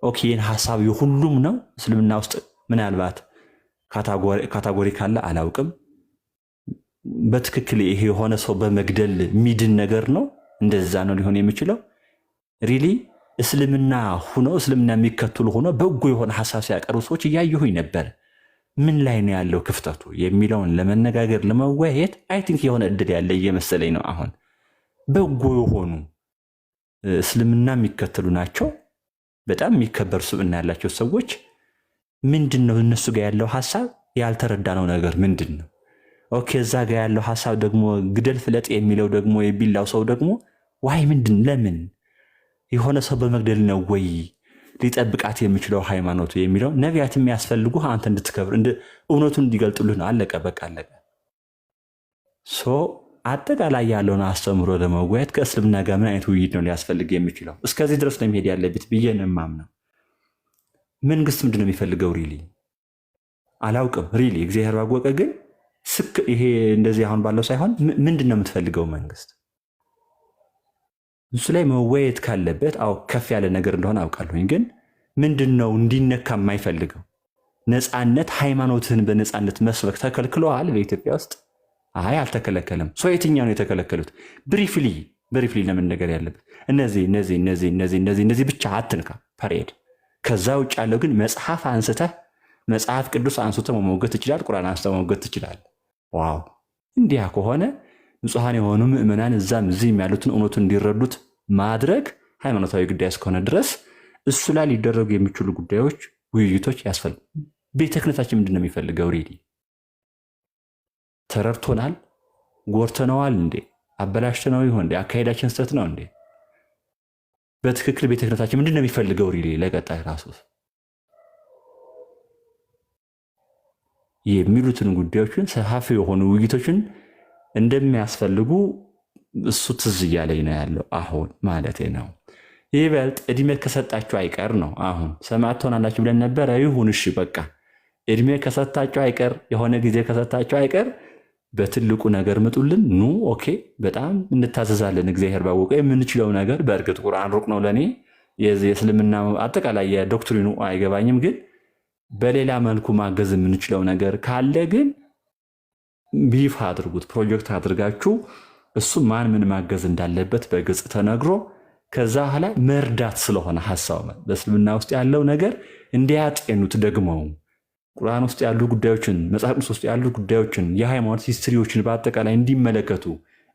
ኦኬ ይህን ሀሳብ የሁሉም ነው? እስልምና ውስጥ ምናልባት ካታጎሪ ካለ አላውቅም። በትክክል ይሄ የሆነ ሰው በመግደል ሚድን ነገር ነው? እንደዛ ነው ሊሆን የሚችለው? ሪሊ እስልምና ሁኖ እስልምና የሚከተሉ ሆኖ በጎ የሆነ ሀሳብ ሲያቀርቡ ሰዎች እያየሁኝ ነበር። ምን ላይ ነው ያለው ክፍተቱ የሚለውን ለመነጋገር ለመወያየት አይ ቲንክ የሆነ እድል ያለ እየመሰለኝ ነው። አሁን በጎ የሆኑ እስልምና የሚከተሉ ናቸው፣ በጣም የሚከበር ስብዕና ያላቸው ሰዎች ምንድን ነው እነሱ ጋር ያለው ሀሳብ ያልተረዳነው ነገር ምንድን ነው? ኦኬ እዛ ጋር ያለው ሀሳብ ደግሞ ግደል ፍለጥ የሚለው ደግሞ የቢላው ሰው ደግሞ ዋይ ምንድን ለምን የሆነ ሰው በመግደል ነው ወይ ሊጠብቃት የሚችለው ሃይማኖቱ የሚለው ነቢያት የሚያስፈልጉ አንተ እንድትከብር እውነቱን እንዲገልጥልህ ነው። አለቀ በቃ አለቀ። ሶ አጠቃላይ ያለውን አስተምሮ ለመወያየት ከእስልምና ጋር ምን አይነት ውይይት ነው ሊያስፈልግ የሚችለው? እስከዚህ ድረስ ነው መሄድ ያለበት ብዬ ነው የማምነው። መንግስት ምንድን ነው የሚፈልገው? ሪሊ አላውቅም። ሪሊ እግዚአብሔር ባወቀ ግን ይሄ እንደዚህ አሁን ባለው ሳይሆን ምንድን ነው የምትፈልገው መንግስት? እሱ ላይ መወያየት ካለበት አዎ ከፍ ያለ ነገር እንደሆነ አውቃለሁኝ። ግን ምንድን ነው እንዲነካ የማይፈልገው? ነፃነት፣ ሃይማኖትህን በነፃነት መስበክ ተከልክለዋል በኢትዮጵያ ውስጥ? አይ አልተከለከለም። ሰው የትኛው ነው የተከለከሉት? ብሪፍሊ ለመነገር ያለበት እነዚህ ብቻ አትንካ ፐሬድ። ከዛ ውጭ ያለው ግን መጽሐፍ ቅዱስ አንስቶ መሞገት ትችላል። ቁርአን አንስቶ መሞገት ትችላል። ዋው እንዲያ ከሆነ ንጹሐን የሆኑ ምእመናን እዛም እዚህም ያሉትን እውነቱን እንዲረዱት ማድረግ ሃይማኖታዊ ጉዳይ እስከሆነ ድረስ እሱ ላይ ሊደረጉ የሚችሉ ጉዳዮች፣ ውይይቶች ያስፈልግ። ቤተ ክህነታችን ምንድን ነው የሚፈልገው? ሪሊ ተረድቶናል? ጎርተነዋል እንዴ? አበላሽተነው ይሆን እንዴ? አካሄዳችን ስህተት ነው እንዴ? በትክክል ቤተ ክህነታችን ምንድን ነው የሚፈልገው? ሪሊ ለቀጣይ ራሱ የሚሉትን ጉዳዮችን ሰፋፊ የሆኑ ውይይቶችን እንደሚያስፈልጉ እሱ ትዝ እያለኝ ነው ያለው አሁን ማለት ነው። ይበልጥ እድሜ ከሰጣችሁ አይቀር ነው። አሁን ሰማዕት ትሆናላችሁ ብለን ነበረ። ይሁን እሺ በቃ እድሜ ከሰጣችሁ አይቀር፣ የሆነ ጊዜ ከሰጣችሁ አይቀር በትልቁ ነገር ምጡልን። ኑ ኦኬ፣ በጣም እንታዘዛለን። እግዚአብሔር ባወቀ የምንችለው ነገር በእርግጥ ቁርአን ሩቅ ነው ለእኔ፣ የእስልምና አጠቃላይ የዶክትሪኑ አይገባኝም። ግን በሌላ መልኩ ማገዝ የምንችለው ነገር ካለ ግን ቢፍ አድርጉት፣ ፕሮጀክት አድርጋችሁ እሱ ማን ምን ማገዝ እንዳለበት በግልጽ ተነግሮ ከዛ በኋላ መርዳት ስለሆነ ሐሳቡ በእስልምና ውስጥ ያለው ነገር እንዲያጤኑት ደግሞ ቁርአን ውስጥ ያሉ ጉዳዮችን፣ መጽሐፍ ቅዱስ ውስጥ ያሉ ጉዳዮችን፣ የሃይማኖት ሂስትሪዎችን በአጠቃላይ እንዲመለከቱ፣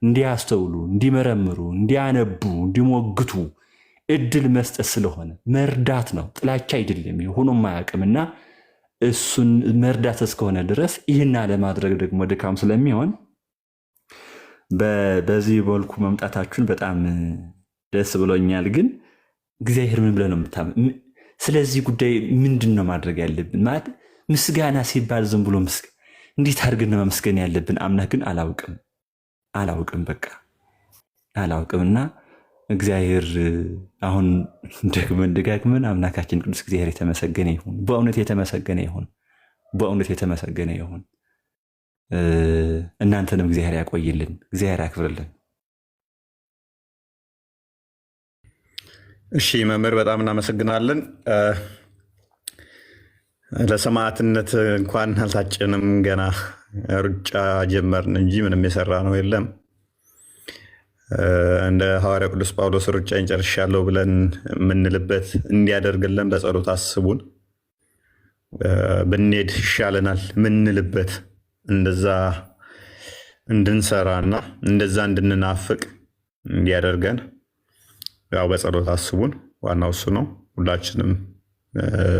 እንዲያስተውሉ፣ እንዲመረምሩ፣ እንዲያነቡ፣ እንዲሞግቱ እድል መስጠት ስለሆነ መርዳት ነው። ጥላቻ አይደለም። ሆኖም አያውቅምና እሱን መርዳት እስከሆነ ድረስ ይህን ለማድረግ ደግሞ ድካም ስለሚሆን በዚህ መልኩ መምጣታችሁን በጣም ደስ ብሎኛል። ግን እግዚአብሔር ምን ብለህ ነው ስለዚህ ጉዳይ ምንድን ነው ማድረግ ያለብን? ማለት ምስጋና ሲባል ዝም ብሎ እንዴት አድርገን ነው መመስገን ያለብን? አምነህ ግን አላውቅም በቃ አላውቅምና እግዚአብሔር አሁን ደጋግመን አምላካችን ቅዱስ እግዚአብሔር የተመሰገነ ይሁን። በእውነት የተመሰገነ ይሁን። እናንተንም እግዚአብሔር ያቆይልን፣ እግዚአብሔር ያክብርልን። እሺ መምህር በጣም እናመሰግናለን። ለሰማዕትነት እንኳን አልታጨንም፣ ገና ሩጫ ጀመርን እንጂ ምንም የሰራ ነው የለም። እንደ ሐዋርያ ቅዱስ ጳውሎስ ሩጫዬን ጨርሻለሁ ብለን የምንልበት እንዲያደርግልን በጸሎት አስቡን። ብንሄድ ይሻለናል ምንልበት እንደዛ እንድንሰራና እንደዛ እንድንናፍቅ እንዲያደርገን ያው በጸሎት አስቡን። ዋናው እሱ ነው። ሁላችንም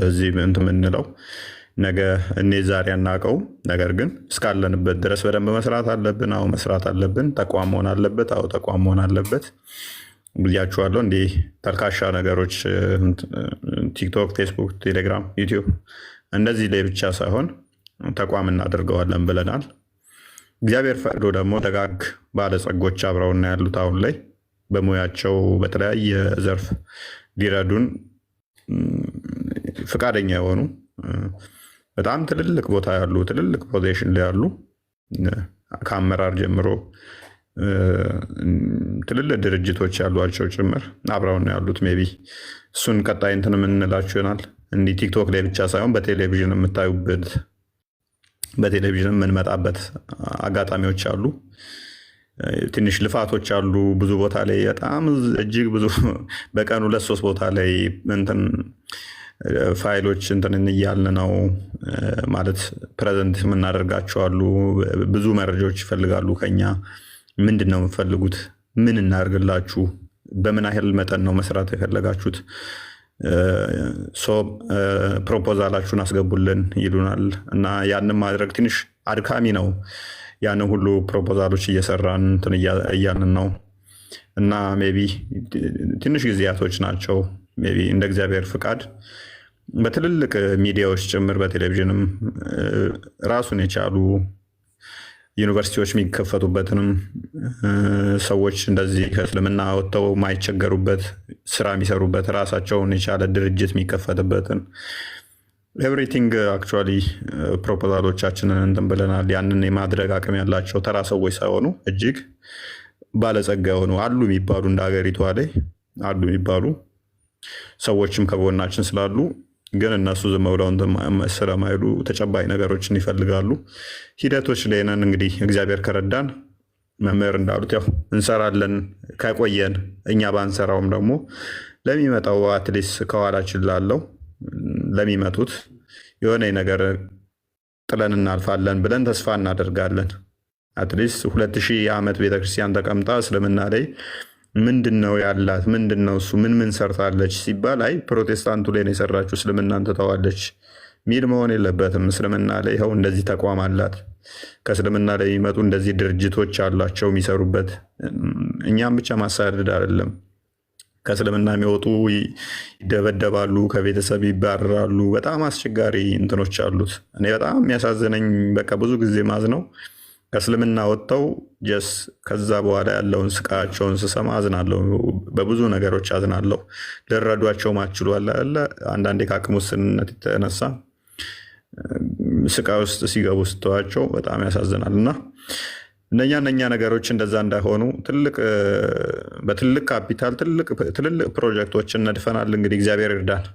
እዚህ እንትን የምንለው ነገ እኔ ዛሬ አናውቀው፣ ነገር ግን እስካለንበት ድረስ በደንብ መስራት አለብን። አዎ መስራት አለብን። ተቋም መሆን አለበት። አዎ ተቋም መሆን አለበት ብያችኋለሁ። እንዲህ ተልካሻ ነገሮች ቲክቶክ፣ ፌስቡክ፣ ቴሌግራም፣ ዩቲዩብ እንደዚህ ላይ ብቻ ሳይሆን ተቋም እናደርገዋለን ብለናል። እግዚአብሔር ፈቅዶ ደግሞ ደጋግ ባለጸጎች አብረውና ያሉት አሁን ላይ በሙያቸው በተለያየ ዘርፍ ሊረዱን ፈቃደኛ የሆኑ በጣም ትልልቅ ቦታ ያሉ ትልልቅ ፖዚሽን ላይ ያሉ ከአመራር ጀምሮ ትልልቅ ድርጅቶች ያሏቸው ጭምር አብረውና ያሉት ሜይ ቢ እሱን ቀጣይ እንትን የምንላችሁ ይሆናል። እንዲህ ቲክቶክ ላይ ብቻ ሳይሆን በቴሌቪዥን የምታዩበት በቴሌቪዥን የምንመጣበት አጋጣሚዎች አሉ። ትንሽ ልፋቶች አሉ። ብዙ ቦታ ላይ በጣም እጅግ ብዙ በቀን 2-3 ቦታ ላይ እንትን ፋይሎች እንትን እያልን ነው ማለት ፕሬዘንት የምናደርጋቸው አሉ። ብዙ መረጃዎች ይፈልጋሉ ከኛ። ምንድን ነው የምፈልጉት? ምን እናደርግላችሁ? በምን ያህል መጠን ነው መስራት የፈለጋችሁት? ፕሮፖዛላችሁን አስገቡልን ይሉናል እና ያንን ማድረግ ትንሽ አድካሚ ነው። ያንን ሁሉ ፕሮፖዛሎች እየሰራን እንትን እያልን ነው እና ሜይ ቢ ትንሽ ጊዜያቶች ናቸው። ሜይ ቢ እንደ እግዚአብሔር ፍቃድ በትልልቅ ሚዲያዎች ጭምር በቴሌቪዥንም ራሱን የቻሉ ዩኒቨርሲቲዎች የሚከፈቱበትንም ሰዎች እንደዚህ ከእስልምና ወጥተው ማይቸገሩበት ስራ የሚሰሩበት ራሳቸውን የቻለ ድርጅት የሚከፈትበትን ኤቭሪቲንግ አክቹዋሊ ፕሮፖዛሎቻችንን እንትን ብለናል። ያንን የማድረግ አቅም ያላቸው ተራ ሰዎች ሳይሆኑ እጅግ ባለጸጋ የሆኑ አሉ የሚባሉ እንደ ሀገሪቷ ላይ አሉ የሚባሉ ሰዎችም ከጎናችን ስላሉ ግን እነሱ ዝም ብለው ስለማይሉ ተጨባጭ ነገሮችን ይፈልጋሉ። ሂደቶች ላይ ነን። እንግዲህ እግዚአብሔር ከረዳን መምህር እንዳሉት ያው እንሰራለን። ከቆየን እኛ ባንሰራውም ደግሞ ለሚመጣው አትሊስት ከኋላችን ላለው ለሚመጡት የሆነ ነገር ጥለን እናልፋለን ብለን ተስፋ እናደርጋለን። አትሊስት 2000 ዓመት ቤተክርስቲያን ተቀምጣ እስልምና ላይ ምንድን ነው ያላት? ምንድን ነው እሱ? ምን ሰርታለች ሲባል አይ ፕሮቴስታንቱ ላይ ነው የሰራችው እስልምናን ትተዋለች ሚል መሆን የለበትም። እስልምና ላይ ይኸው እንደዚህ ተቋም አላት። ከእስልምና ላይ የሚመጡ እንደዚህ ድርጅቶች አሏቸው የሚሰሩበት። እኛም ብቻ ማሳደድ አይደለም። ከእስልምና የሚወጡ ይደበደባሉ፣ ከቤተሰብ ይባረራሉ። በጣም አስቸጋሪ እንትኖች አሉት። እኔ በጣም የሚያሳዝነኝ በቃ ብዙ ጊዜ ማዝነው ከእስልምና ወጥተው ጀስ ከዛ በኋላ ያለውን ስቃያቸውን ስሰማ አዝናለሁ። በብዙ ነገሮች አዝናለሁ። ልረዷቸው ማችሉ አለ አንዳንዴ ከአቅም ውስንነት የተነሳ ስቃይ ውስጥ ሲገቡ ስተዋቸው በጣም ያሳዝናል። እና እነኛ ነገሮች እንደዛ እንዳይሆኑ በትልቅ ካፒታል ትልልቅ ፕሮጀክቶችን ነድፈናል። እንግዲህ እግዚአብሔር ይርዳን።